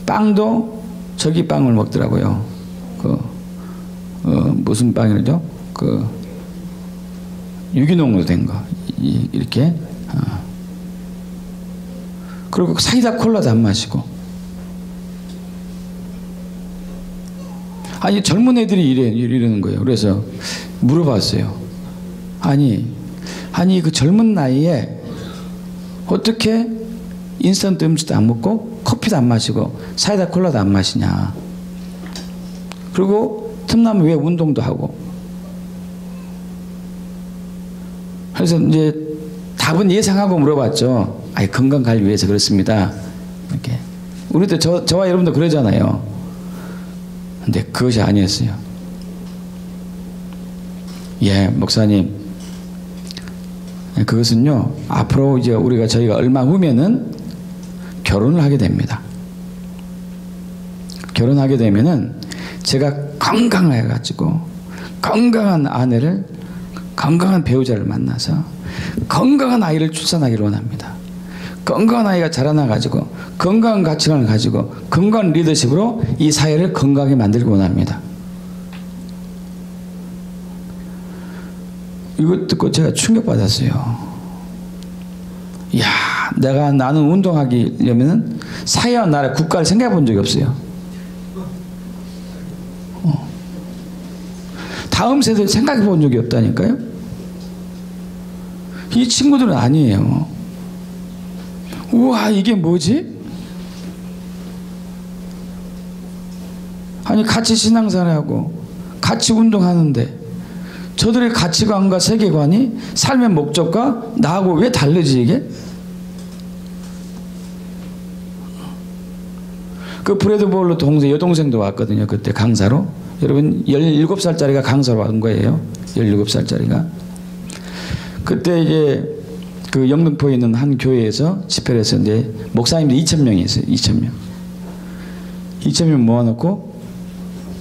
빵도 저기 빵을 먹더라고요. 무슨 빵이죠? 유기농으로 된 거. 이렇게. 그리고 사이다 콜라도 안 마시고. 아니, 젊은 애들이 이러는 거예요. 그래서 물어봤어요. 아니, 그 젊은 나이에 어떻게 인스턴트 음식도 안 먹고 커피도 안 마시고 사이다 콜라도 안 마시냐. 그리고 틈나면 왜 운동도 하고. 그래서 이제 답은 예상하고 물어봤죠. 아니, 건강 관리 위해서 그렇습니다. 이렇게. 우리도 저와 여러분도 그러잖아요. 근데 그것이 아니었어요. 예, 목사님. 그것은요, 앞으로 이제 저희가 얼마 후면은 결혼을 하게 됩니다. 결혼하게 되면은 제가 건강해가지고 건강한 아내를, 건강한 배우자를 만나서 건강한 아이를 출산하기를 원합니다. 건강한 아이가 자라나가지고 건강한 가치관을 가지고 건강한 리더십으로 이 사회를 건강하게 만들기 원합니다. 이거 듣고 제가 충격받았어요. 이야, 나는 운동하려면은 사회와 나라, 국가를 생각해 본 적이 없어요. 다음 세대를 생각해 본 적이 없다니까요. 이 친구들은 아니에요. 우와, 이게 뭐지? 아니, 같이 신앙생활하고 같이 운동하는데 저들의 가치관과 세계관이 삶의 목적과 나하고 왜 다르지 이게? 그 브래드 볼로 여동생도 왔거든요. 그때 강사로. 여러분 17살짜리가 강사로 온 거예요. 17살짜리가. 그때 이제 그 영등포에 있는 한 교회에서 집회를 했었는데 목사님들이 2,000명이 있어요. 2,000명. 2,000명 모아놓고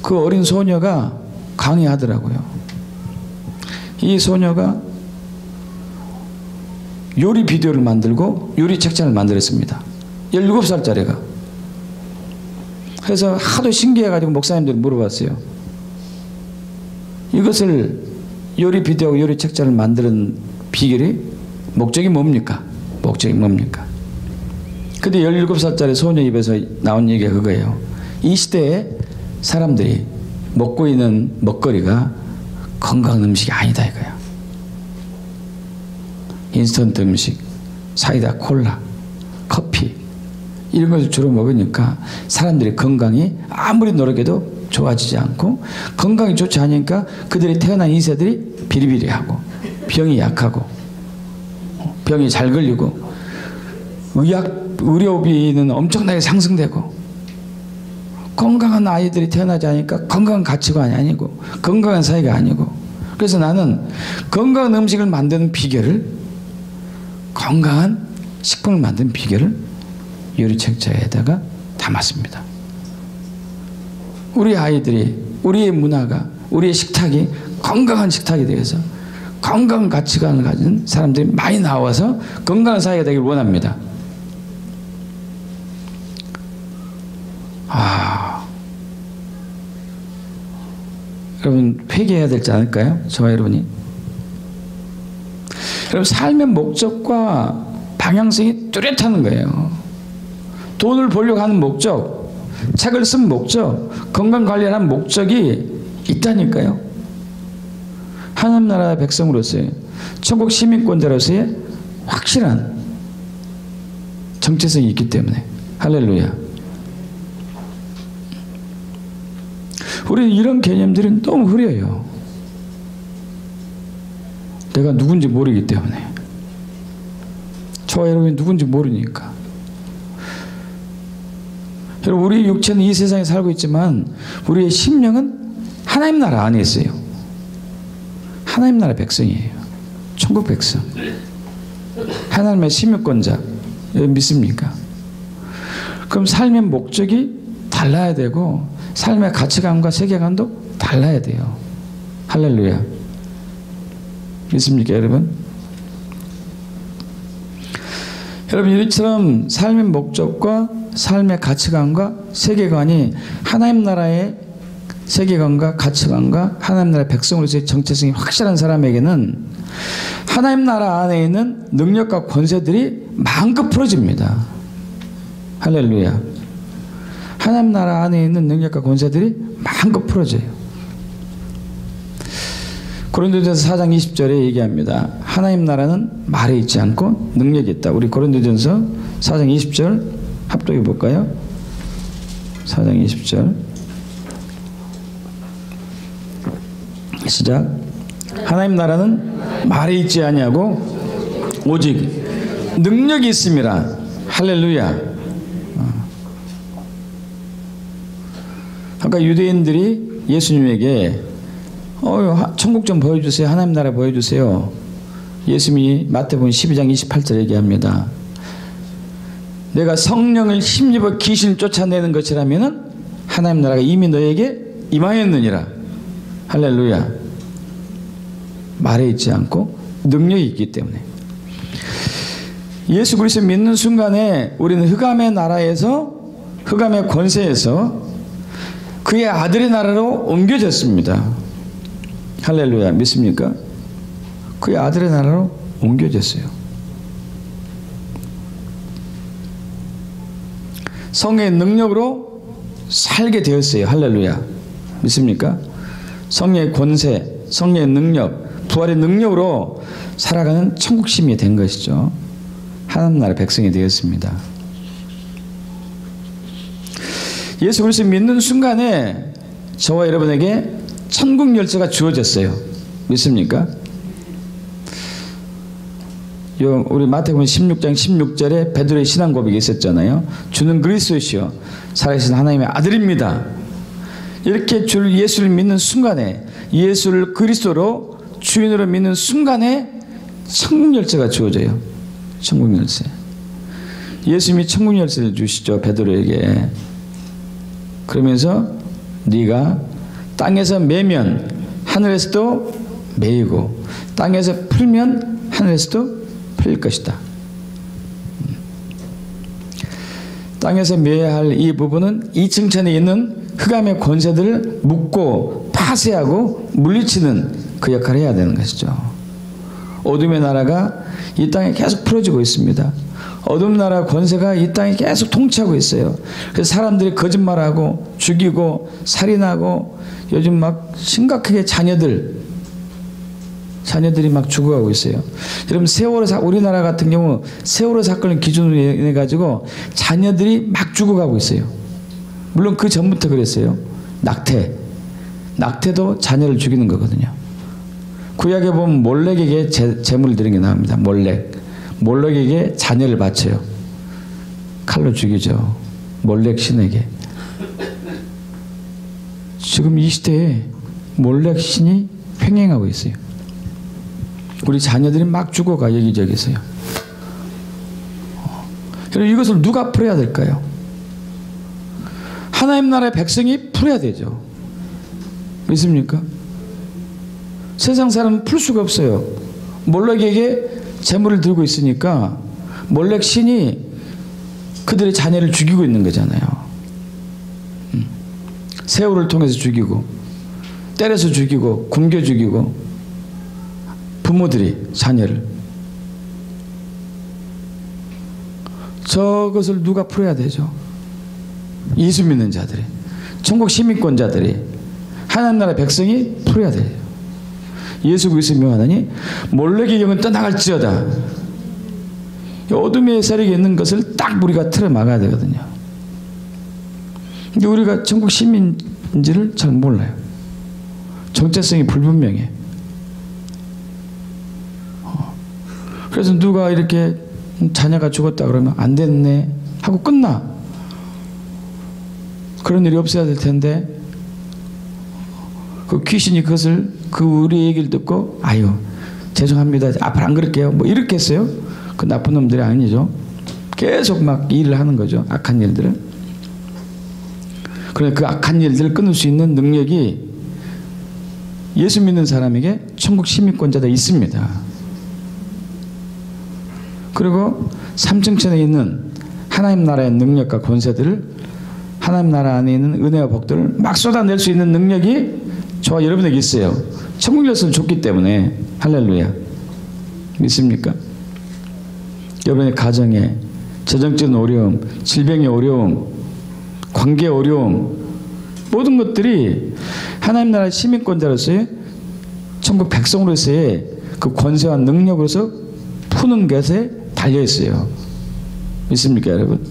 그 어린 소녀가 강의하더라고요. 이 소녀가 요리 비디오를 만들고 요리 책자를 만들었습니다. 17살짜리가. 그래서 하도 신기해가지고 목사님들이 물어봤어요. 이것을 요리 비디오하고 요리 책자를 만드는 비결이 목적이 뭡니까? 목적이 뭡니까? 근데 17살짜리 소녀 입에서 나온 얘기가 그거예요. 이 시대에 사람들이 먹고 있는 먹거리가 건강한 음식이 아니다 이거야. 인스턴트 음식, 사이다, 콜라, 커피 이런 것을 주로 먹으니까 사람들의 건강이 아무리 노력해도 좋아지지 않고, 건강이 좋지 않으니까 그들이 태어난 2세들이 비리비리하고 병이 약하고 병이 잘 걸리고 의료비는 엄청나게 상승되고, 건강한 아이들이 태어나지 않으니까 건강한 가치관이 아니고 건강한 사회가 아니고. 그래서 나는 건강한 음식을 만드는 비결을, 건강한 식품을 만드는 비결을 요리책자에다가 담았습니다. 우리 아이들이, 우리의 문화가, 우리의 식탁이 건강한 식탁이 되어서 건강한 가치관을 가진 사람들이 많이 나와서 건강한 사회가 되길 원합니다. 여러분 회개해야 되지 않을까요? 저와 여러분이. 여러분 삶의 목적과 방향성이 뚜렷하는 거예요. 돈을 벌려고 하는 목적, 책을 쓴 목적, 건강관리를 하는 목적이 있다니까요. 하나님 나라의 백성으로서의, 천국 시민권자로서의 확실한 정체성이 있기 때문에. 할렐루야. 우리는 이런 개념들이 너무 흐려요. 내가 누군지 모르기 때문에. 저와 여러분이 누군지 모르니까. 여러분 우리 육체는 이 세상에 살고 있지만 우리의 심령은 하나님 나라 안에 있어요. 하나님 나라 백성이에요. 천국 백성. 하나님의 시민권자. 믿습니까? 그럼 삶의 목적이 달라야 되고 삶의 가치관과 세계관도 달라야 돼요. 할렐루야. 믿습니까 여러분? 여러분 이처럼 삶의 목적과 삶의 가치관과 세계관이 하나님 나라의 세계관과 가치관과 하나님 나라의 백성으로서의 정체성이 확실한 사람에게는 하나님 나라 안에 있는 능력과 권세들이 마음껏 풀어집니다. 할렐루야. 하나님 나라 안에 있는 능력과 권세들이 마음껏 풀어져요. 고린도전서 4장 20절에 얘기합니다. 하나님 나라는 말에 있지 않고 능력이 있다. 우리 고린도전서 4장 20절 합독해 볼까요? 4장 20절 시작. 하나님 나라는 말에 있지 아니하고 오직 능력이 있음이라. 할렐루야. 아까 유대인들이 예수님에게 천국 좀 보여주세요. 하나님 나라 보여주세요. 예수님이 마태복음 12장 28절 얘기합니다. 내가 성령을 힘입어 귀신을 쫓아내는 것이라면 하나님 나라가 이미 너에게 임하였느니라. 할렐루야. 말에 있지 않고 능력이 있기 때문에. 예수 그리스도 믿는 순간에 우리는 흑암의 나라에서, 흑암의 권세에서 그의 아들의 나라로 옮겨졌습니다. 할렐루야. 믿습니까? 그의 아들의 나라로 옮겨졌어요. 성령의 능력으로 살게 되었어요. 할렐루야. 믿습니까? 성령의 권세, 성령의 능력, 부활의 능력으로 살아가는 천국 시민이 된 것이죠. 하나님 나라 백성이 되었습니다. 예수 그리스도 믿는 순간에 저와 여러분에게 천국 열쇠가 주어졌어요. 믿습니까? 우리 마태복음 16장 16절에 베드로의 신앙 고백이 있었잖아요. 주는 그리스도시요 살아계신 하나님의 아들입니다. 이렇게 주 예수를 믿는 순간에, 예수를 그리스도로 주인으로 믿는 순간에 천국 열쇠가 주어져요. 천국 열쇠. 예수님이 천국 열쇠를 주시죠. 베드로에게. 그러면서 네가 땅에서 매면 하늘에서도 매이고 땅에서 풀면 하늘에서도 풀릴 것이다. 땅에서 매야 할 이 부분은 이 층천에 있는 흑암의 권세들을 묶고 파쇄하고 물리치는 그 역할을 해야 되는 것이죠. 어둠의 나라가 이 땅에 계속 풀어지고 있습니다. 어둠 나라 권세가 이 땅에 계속 통치하고 있어요. 그래서 사람들이 거짓말하고 죽이고 살인하고 요즘 막 심각하게 자녀들이 막 죽어가고 있어요. 여러분 우리나라 같은 경우 세월호 사건을 기준으로 해 가지고 자녀들이 막 죽어가고 있어요. 물론 그 전부터 그랬어요. 낙태도 자녀를 죽이는 거거든요. 구약에 보면 몰렉에게 제물을 드리는 게 나옵니다. 몰렉에게 자녀를 바쳐요. 칼로 죽이죠. 몰렉 신에게. 지금 이 시대에 몰렉 신이 횡행하고 있어요. 우리 자녀들이 막 죽어가 여기저기서요. 그럼 이것을 누가 풀어야 될까요? 하나님 나라의 백성이 풀어야 되죠. 믿습니까? 세상 사람은 풀 수가 없어요. 몰렉에게 재물을 들고 있으니까 몰렉 신이 그들의 자녀를 죽이고 있는 거잖아요. 세월을 통해서 죽이고 때려서 죽이고 굶겨 죽이고 부모들이 자녀를. 저것을 누가 풀어야 되죠? 예수 믿는 자들이, 천국 시민권자들이, 하나님 나라 백성이 풀어야 돼요. 예수 그리스도 명하나니 몰렉의 영은 떠나갈지어다. 어둠의 세력이 있는 것을 딱 우리가 틀어 막아야 되거든요. 근데 우리가 천국 시민인지를 잘 몰라요. 정체성이 불분명해. 그래서 누가 이렇게 자녀가 죽었다 그러면 안 됐네 하고 끝나. 그런 일이 없어야 될 텐데 그 귀신이 그것을 우리 얘기를 듣고 아유 죄송합니다 앞으로 안 그럴게요 뭐 이렇게 했어요. 그 나쁜 놈들이 아니죠. 계속 막 일을 하는 거죠. 악한 일들을. 그래 그 악한 일들을 끊을 수 있는 능력이 예수 믿는 사람에게 천국 시민권자가 있습니다. 그리고 삼층천에 있는 하나님 나라의 능력과 권세들을 하나님 나라 안에 있는 은혜와 복들을 막 쏟아낼 수 있는 능력이 저와 여러분에게 있어요. 천국 열쇠는 줬기 때문에. 할렐루야. 믿습니까? 여러분의 가정에 재정적인 어려움, 질병의 어려움, 관계의 어려움 모든 것들이 하나님 나라의 시민권자로서의 천국 백성으로서의 그 권세와 능력으로서 푸는 것에 달려있어요. 믿습니까 여러분?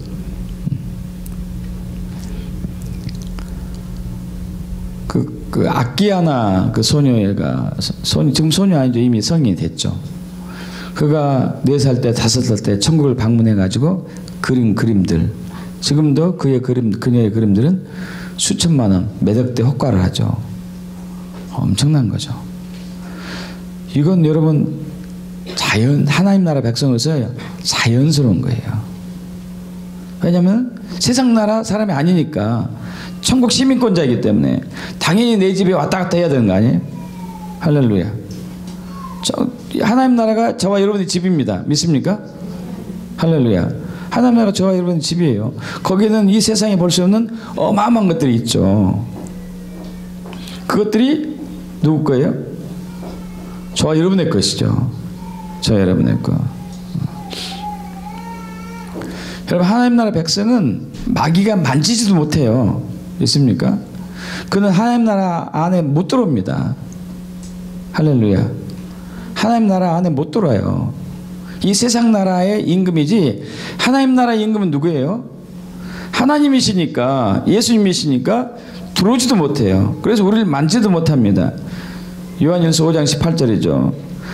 그 아키아나 그 소녀가 지금 소녀 아니죠. 이미 성인이 됐죠. 그가 4살 때 5살 때 천국을 방문해 가지고 그린 그림들 지금도 그녀의 그림들은 수천만 원 매덕대 효과를 하죠. 엄청난 거죠. 이건 여러분 하나님 나라 백성으로서 자연스러운 거예요. 왜냐하면 세상 나라 사람이 아니니까 천국 시민권자이기 때문에 당연히 내 집에 왔다 갔다 해야 되는 거 아니에요? 할렐루야. 하나님 나라가 저와 여러분의 집입니다. 믿습니까? 할렐루야. 하나님 나라가 저와 여러분의 집이에요. 거기는 이 세상에 볼 수 없는 어마어마한 것들이 있죠. 그것들이 누구 거예요? 저와 여러분의 것이죠. 저와 여러분의 것. 여러분 하나님 나라 백성은 마귀가 만지지도 못해요. 있습니까? 그는 하나님 나라 안에 못 들어옵니다. 할렐루야. 하나님 나라 안에 못 들어와요. 이 세상 나라의 임금이지 하나님 나라의 임금은 누구예요? 하나님이시니까, 예수님이시니까 들어오지도 못해요. 그래서 우리를 만지도 못합니다. 요한일서 5장 18절이죠.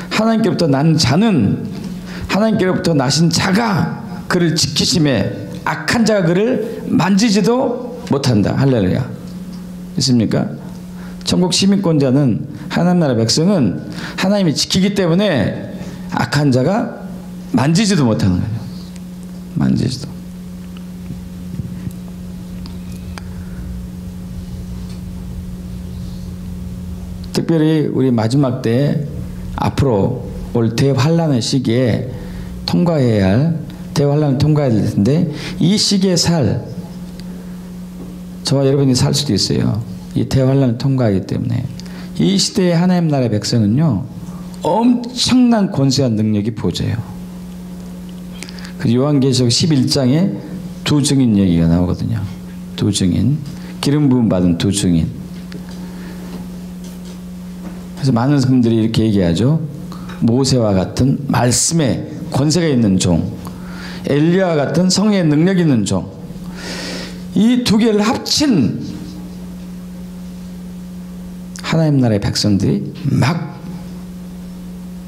하나님께로부터 난 자는, 하나님께로부터 나신 자가 그를 지키심에 악한 자가 그를 만지지도 못한다. 할렐루야. 있습니까? 천국 시민권자는, 하나님 나라 백성은 하나님이 지키기 때문에 악한 자가 만지지도 못하는 거예요. 만지지도. 특별히 우리 마지막 때 앞으로 올 대환란의 시기에 통과해야 할, 대환란을 통과해야 될 텐데, 이 시기에 저와 여러분이 살 수도 있어요. 이 대환란을 통과하기 때문에. 이 시대의 하나님 나라의 백성은요, 엄청난 권세와 능력이 보여져요. 그 요한계시록 11장에 두 증인 얘기가 나오거든요. 두 증인, 기름 부음 받은 두 증인. 그래서 많은 분들이 이렇게 얘기하죠. 모세와 같은 말씀에 권세가 있는 종, 엘리야와 같은 성령의 능력 있는 종, 이 두 개를 합친 하나님 나라의 백성들이 막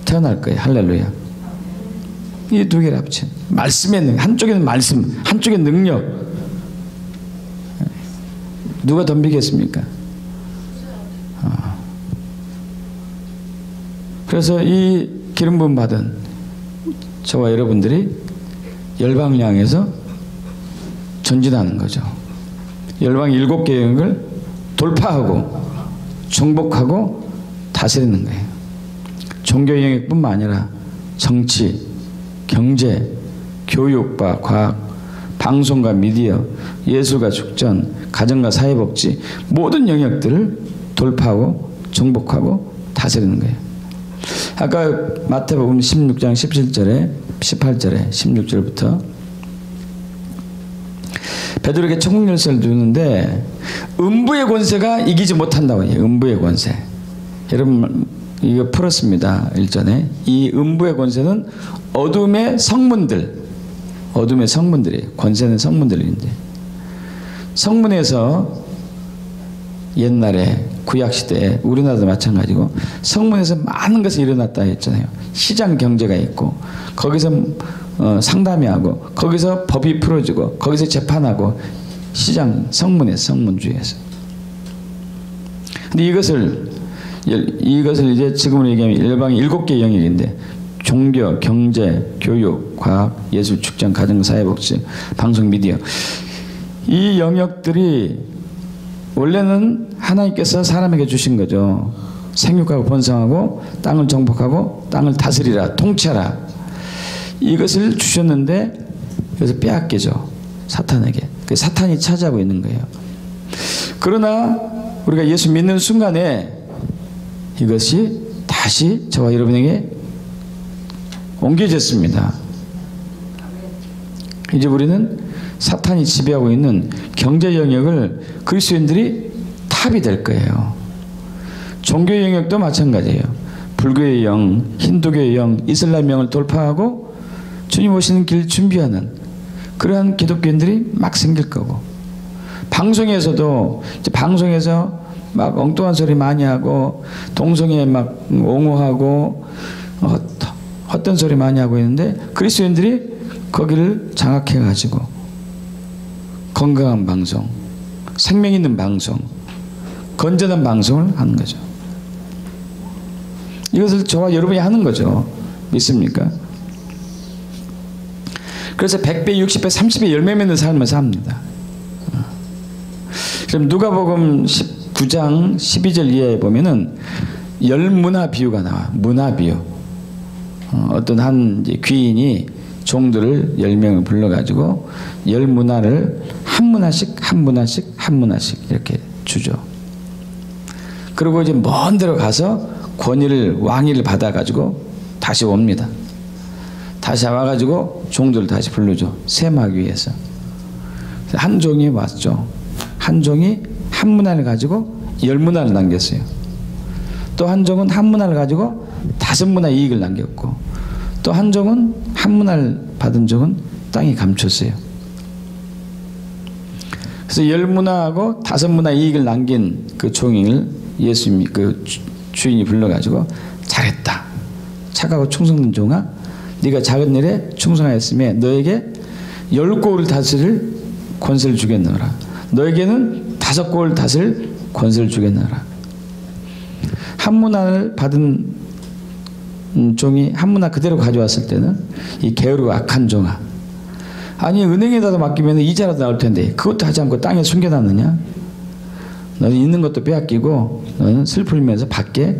태어날 거예요. 할렐루야. 이 두 개를 합친 말씀의 능력, 한쪽에는 말씀, 한쪽에 능력. 누가 덤비겠습니까? 그래서 이 기름 부음 받은 저와 여러분들이 열방을 향해서 전진하는 거죠. 열방 7개 영역을 돌파하고 정복하고 다스리는 거예요. 종교 영역뿐만 아니라 정치, 경제, 교육과 과학, 방송과 미디어, 예술과 축전, 가정과 사회복지, 모든 영역들을 돌파하고 정복하고 다스리는 거예요. 아까 마태복음 16장 17절에 18절에 16절부터 베드로에게 천국 열쇠를 주는데 음부의 권세가 이기지 못한다고 해요. 음부의 권세. 여러분 이거 풀었습니다. 일전에. 이 음부의 권세는 어둠의 성문들, 어둠의 성문들이에요. 권세는 성문들인데, 성문에서 옛날에 구약시대에 우리나라도 마찬가지고 성문에서 많은 것이 일어났다 했잖아요. 시장 경제가 있고 거기서 상담이 하고 거기서 법이 풀어지고 거기서 재판하고 시장 성문에서, 성문주의에서. 근데 이것을 이제 지금으로 얘기하면 열방의 7개 영역인데 종교, 경제, 교육, 과학, 예술, 축전, 가정, 사회복지, 방송, 미디어, 이 영역들이 원래는 하나님께서 사람에게 주신 거죠. 생육하고 번성하고 땅을 정복하고 땅을 다스리라, 통치하라. 이것을 주셨는데 그래서 빼앗기죠. 사탄에게. 그 사탄이 차지하고 있는 거예요. 그러나 우리가 예수 믿는 순간에 이것이 다시 저와 여러분에게 옮겨졌습니다. 이제 우리는 사탄이 지배하고 있는 경제 영역을 그리스도인들이 탑이 될 거예요. 종교 영역도 마찬가지예요. 불교의 영, 힌두교의 영, 이슬람 영을 돌파하고 주님 오시는 길 준비하는 그러한 기독교인들이 막 생길 거고, 방송에서도 이제 방송에서 막 엉뚱한 소리 많이 하고 동성애 막 옹호하고 헛된 소리 많이 하고 있는데 그리스도인들이 거기를 장악해 가지고 건강한 방송, 생명 있는 방송, 건전한 방송을 하는 거죠. 이것을 저와 여러분이 하는 거죠. 믿습니까? 그래서 100배, 60배, 30배 열매 맺는 삶을 삽니다. 그럼 누가복음 19장 12절 이하에 보면은 열문화 비유가 나와. 문화 비유. 어떤 한 귀인이 종들을 10명을 불러가지고 열문화를 한 문화씩 한 문화씩 한 문화씩 이렇게 주죠. 그리고 이제 먼 데로 가서 권위를, 왕위를 받아가지고 다시 옵니다. 다시 와가지고 종들을 다시 불러줘. 세마기 위해서. 한 종이 왔죠. 한 종이 한 문화를 가지고 10문화를 남겼어요. 또 한 종은 한 문화를 가지고 5문화 이익을 남겼고, 또 한 종은 한 문화를 받은 종은 땅에 감췄어요. 그래서 10문화하고 5문화 이익을 남긴 그 종을 예수님이 그 주인이 불러가지고 잘했다. 착하고 충성된 종아, 네가 작은 일에 충성하였으며 너에게 10고을 다스릴 권세를 주겠노라. 너에게는 5고을 다스릴 권세를 주겠노라. 한 문화를 받은 종이 한 문화 그대로 가져왔을 때는 이 게으르고 악한 종아, 아니 은행에다가 맡기면 이자라도 나올 텐데 그것도 하지 않고 땅에 숨겨놨느냐? 너는 있는 것도 빼앗기고 너는 슬프면서 밖에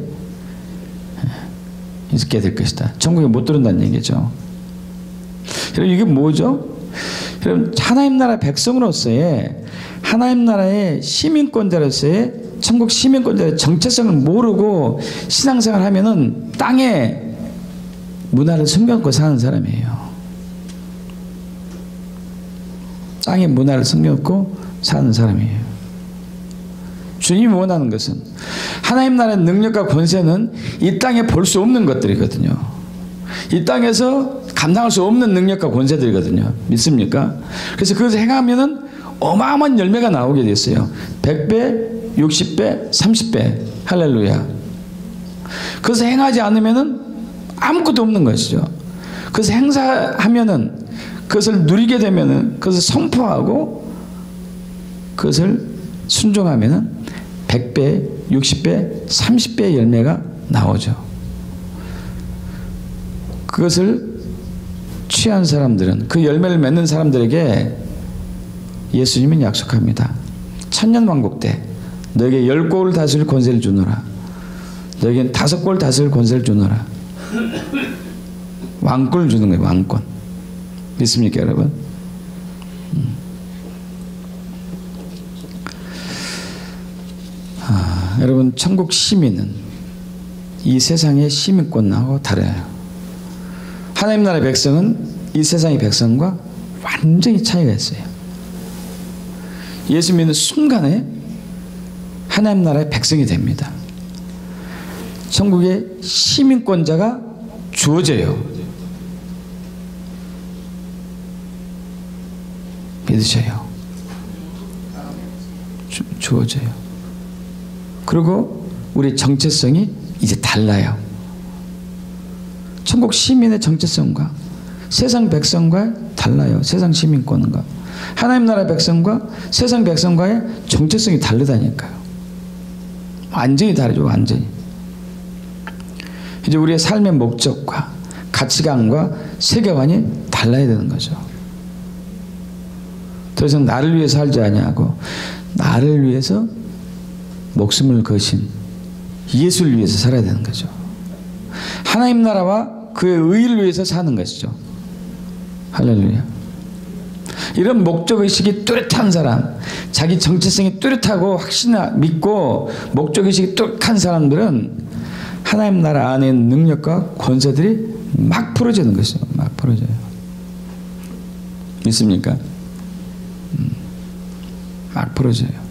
있게 될 것이다. 천국에 못 들어온다는 얘기죠. 여러분 이게 뭐죠? 여러분 하나님 나라 백성으로서의, 하나님 나라의 시민권자로서의, 천국 시민권자의 정체성을 모르고 신앙생활을 하면은 땅에 문화를 숨겨놓고 사는 사람이에요. 땅에 문화를 숨겨놓고 사는 사람이에요. 주님이 원하는 것은, 하나님 나라의 능력과 권세는 이 땅에 볼 수 없는 것들이거든요. 이 땅에서 감당할 수 없는 능력과 권세들이거든요. 믿습니까? 그래서 그것을 행하면은 어마어마한 열매가 나오게 됐어요. 100배, 60배, 30배. 할렐루야. 그것을 행하지 않으면은 아무것도 없는 것이죠. 그것을 행사하면은, 그것을 누리게 되면은, 그것을 선포하고 그것을 순종하면은 100배, 60배, 30배의 열매가 나오죠. 그것을 취한 사람들은, 그 열매를 맺는 사람들에게 예수님은 약속합니다. 천년왕국 때 너에게 10고을 다스릴 권세를 주노라. 너에게는 5고을 다스릴 권세를 주노라. 왕권을 주는 거예요. 왕권. 믿습니까 여러분? 여러분 천국 시민은 이 세상의 시민권하고 달라요. 하나님 나라의 백성은 이 세상의 백성과 완전히 차이가 있어요. 예수 믿는 순간에 하나님 나라의 백성이 됩니다. 천국의 시민권자가 주어져요. 믿으셔요. 주어져요. 그리고 우리 정체성이 이제 달라요. 천국 시민의 정체성과 세상 백성과 달라요. 세상 시민권과 하나님 나라 백성과 세상 백성과의 정체성이 다르다니까요. 완전히 다르죠. 완전히. 이제 우리의 삶의 목적과 가치관과 세계관이 달라야 되는 거죠. 더 이상 나를 위해서 살지 아니하고 나를 위해서 목숨을 거신 예수를 위해서 살아야 되는 거죠. 하나님 나라와 그의 의를 위해서 사는 것이죠. 할렐루야. 이런 목적의식이 뚜렷한 사람, 자기 정체성이 뚜렷하고 확신을 믿고 목적의식이 뚜렷한 사람들은 하나님 나라 안에 있는 능력과 권세들이 막 풀어지는 것이죠. 막 풀어져요. 믿습니까? 막 풀어져요.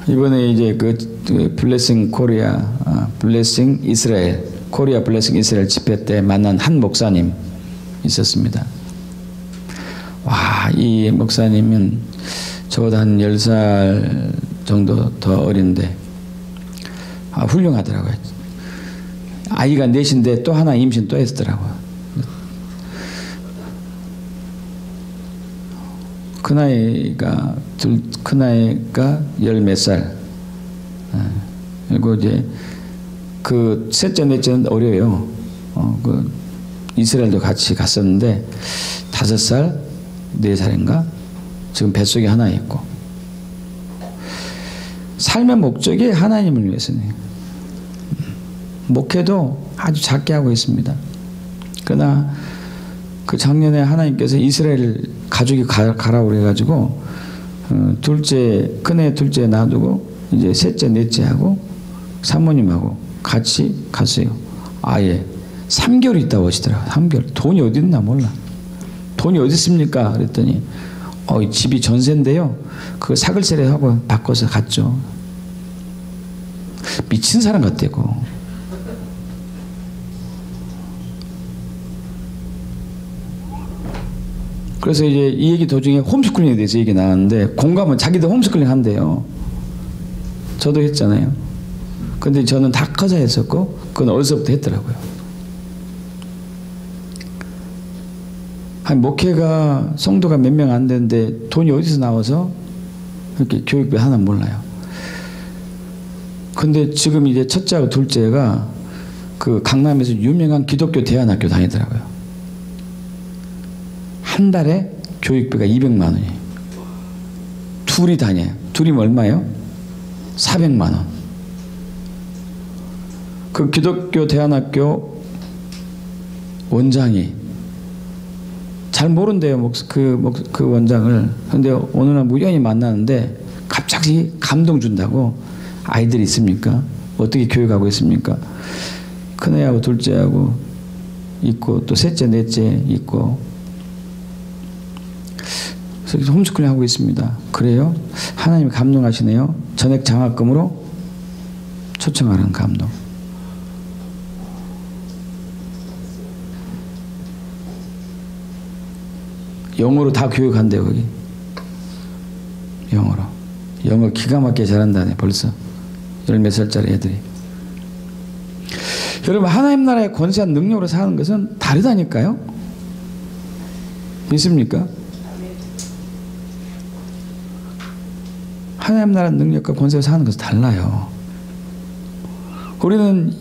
이번에 이제 그 블레싱 코리아, 블레싱 이스라엘, 코리아 블레싱 이스라엘 집회 때 만난 한 목사님 있었습니다. 와, 이 목사님은 저보다 한 10살 정도 더 어린데 훌륭하더라고요. 아이가 넷인데 또 하나 임신 또 했더라고요. 큰 아이가 열 몇 살. 그리고 이제 그 셋째 넷째는 어려요. 그 이스라엘도 같이 갔었는데 5살, 4살인가 지금 뱃속에 하나 있고. 삶의 목적이 하나님을 위해서네요. 목회도 아주 작게 하고 있습니다. 그러나 그 작년에 하나님께서 이스라엘 가족이 가라고 그래가지고 큰애 둘째 놔두고 이제 셋째 넷째하고 사모님하고 같이 갔어요. 아예 3개월 있다고 하시더라고요. 3개월. 돈이 어디 있나 몰라. 돈이 어디 있습니까? 그랬더니 집이 전세인데요. 그거 사글세를 하고 바꿔서 갔죠. 미친 사람 같대고. 그래서 이제 이 얘기 도중에 홈스쿨링에 대해서 얘기 나왔는데 공감은 자기도 홈스쿨링 한대요. 저도 했잖아요. 근데 저는 다 커서 했었고 그건 어려서부터 했더라고요. 한 목회가 성도가 몇 명 안 되는데 돈이 어디서 나와서 이렇게 교육비 하나 몰라요. 근데 지금 이제 첫째하고 둘째가 그 강남에서 유명한 기독교 대안학교 다니더라고요. 한 달에 교육비가 200만 원이에요. 둘이 다녀요. 둘이면 얼마예요? 400만 원. 그 기독교 대안학교 원장이 잘 모른대요. 그 원장을. 근데 어느 날 우연히 만나는데 갑자기 감동 준다고. 아이들이 있습니까? 어떻게 교육하고 있습니까? 큰애하고 둘째하고 있고 또 셋째 넷째 있고 그래서 홈스쿨링 하고 있습니다. 그래요? 하나님이 감동하시네요. 전액 장학금으로 초청하는 감동. 영어로 다 교육한대요. 거기 영어로. 영어 기가 막히게 잘한다네. 벌써 10몇 살짜리 애들이. 여러분 하나님 나라의 권세한 능력으로 사는 것은 다르다니까요. 믿습니까? 하나님 나라 능력과 권세로 사는 것은 달라요. 우리는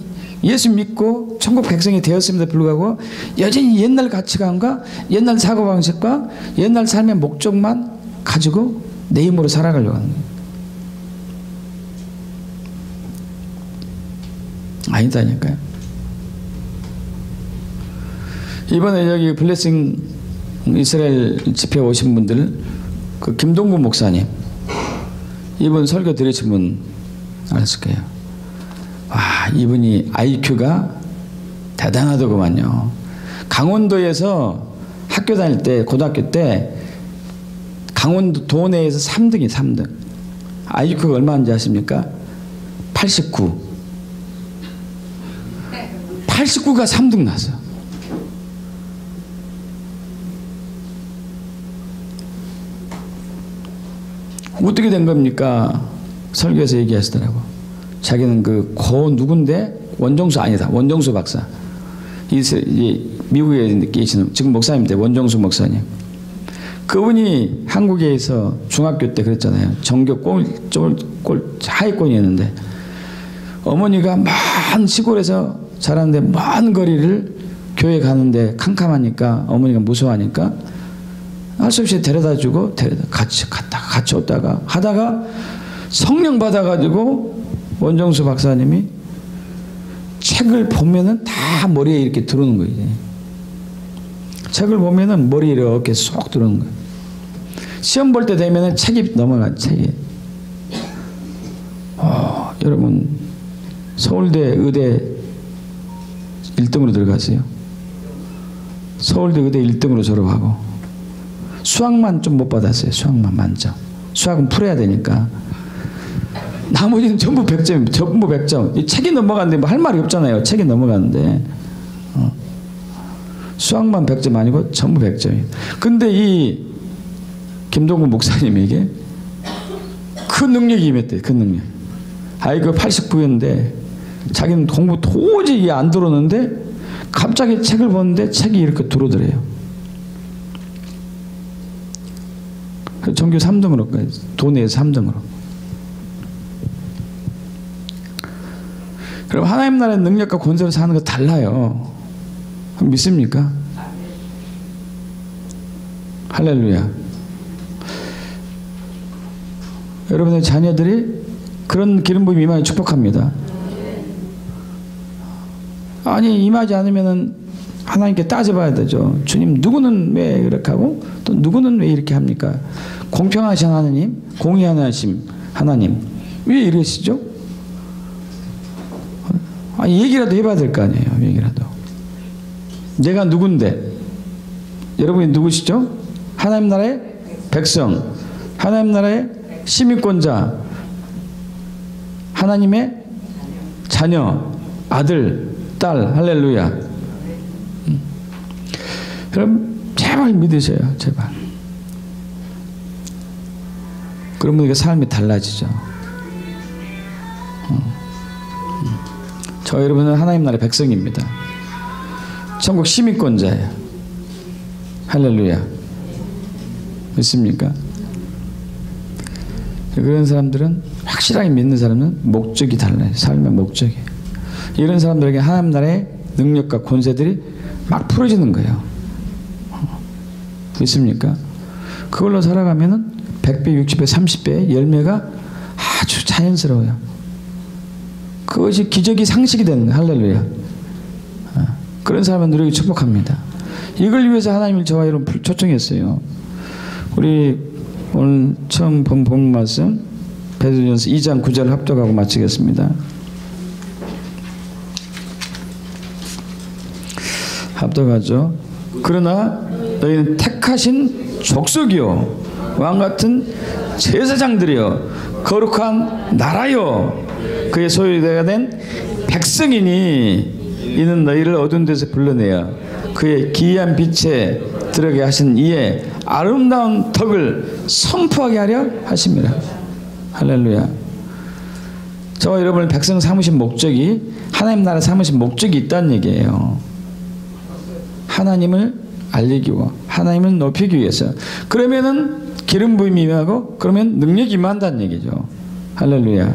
예수 믿고 천국 백성이 되었음에도 불구하고 여전히 옛날 가치관과 옛날 사고방식과 옛날 삶의 목적만 가지고 내 힘으로 살아가려고 하는 거예요. 아니다니까요. 이번에 여기 블레싱 이스라엘 집회 오신 분들 그 김동구 목사님 이분 설교 들으신 분 알았을 거예요. 와, 이분이 IQ가 대단하더구만요. 강원도에서 학교 다닐 때 고등학교 때 강원도 도내에서 3등이 3등. IQ가 얼마인지 아십니까? 89. 89가 3등 났어. 어떻게 된 겁니까? 설교에서 얘기하시더라고. 자기는 그 고 누군데 원정수 아니다. 원정수 박사. 미국에 계시는 지금 목사님인데 원정수 목사님. 그분이 한국에서 중학교 때 그랬잖아요. 전교 하위권이었는데 어머니가 먼 시골에서 자랐는데 먼 거리를 교회 가는데 캄캄하니까 어머니가 무서워하니까 할 수 없이 데려다주고 같이 왔다가 하다가 성령 받아가지고 원정수 박사님이 책을 보면은 다 머리에 이렇게 들어오는 거예요. 책을 보면은 머리에 이렇게 쏙 들어오는 거예요. 시험 볼 때 되면은 책이 넘어가, 책이. 여러분, 서울대 의대 1등으로 들어갔어요. 서울대 의대 1등으로 졸업하고. 수학만 좀 못 받았어요. 수학만 만점. 수학은 풀어야 되니까. 나머지는 전부 100점, 전부 100점. 이 책이 넘어갔는데 뭐 할 말이 없잖아요. 책이 넘어갔는데. 수학만 100점 아니고 전부 100점이에요. 근데 이 김동구 목사님에게 그 능력이 임했대요. 그 능력. 아이고 89였는데 자기는 공부 도저히 안 들어오는데 갑자기 책을 보는데 책이 이렇게 들어오더래요. 전교 3등으로 도내에서 3등으로. 그럼 하나님 나라의 능력과 권세로 사는 거 달라요. 믿습니까? 할렐루야. 여러분의 자녀들이 그런 기름 부음이 임하여 축복합니다. 아니 임하지 않으면은 하나님께 따져봐야 되죠. 주님 누구는 왜 이렇게 하고 또 누구는 왜 이렇게 합니까? 공평하신 하나님, 공의하신 하나님 왜 이러시죠? 아니 얘기라도 해봐야 될 거 아니에요. 얘기라도. 내가 누군데? 여러분이 누구시죠? 하나님 나라의 백성, 하나님 나라의 시민권자, 하나님의 자녀, 아들, 딸, 할렐루야. 그럼 제발 믿으세요, 제발. 그러면 우리가 삶이 달라지죠. 저 여러분은 하나님 나라의 백성입니다. 천국 시민권자예요. 할렐루야. 믿습니까? 그런 사람들은, 확실하게 믿는 사람은 목적이 달라요. 삶의 목적이. 이런 사람들에게 하나님 나라의 능력과 권세들이 막 풀어지는 거예요. 믿습니까? 그걸로 살아가면은 100배, 60배, 30배의 열매가 아주 자연스러워요. 그것이 기적이 상식이 되는 거예요. 할렐루야. 그런 사람은 누리기 축복합니다. 이걸 위해서 하나님을 저와 여러분 초청했어요. 우리 오늘 처음 본 말씀 베드로전서 2장 9절 합독하고 마치겠습니다. 합독하죠. 그러나 너희는 택하신 족속이요 왕같은 제사장들이요 거룩한 나라요 그의 소유가 된 백성이니 이는 너희를 어두운 데서 불러내어 그의 기이한 빛에 들어가게 하신 이의 아름다운 덕을 선포하게 하려 하심이라. 할렐루야. 저와 여러분을 백성 삼으신 목적이, 하나님 나라 삼으신 목적이 있다는 얘기예요. 하나님을 알리고 하나님을 높이기 위해서. 그러면은 기름 부음이 임하고 그러면 능력이 임한다는 얘기죠. 할렐루야.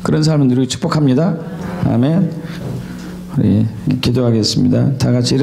그런 사람을 누리고 축복합니다. 아멘. 우리 기도하겠습니다. 다 같이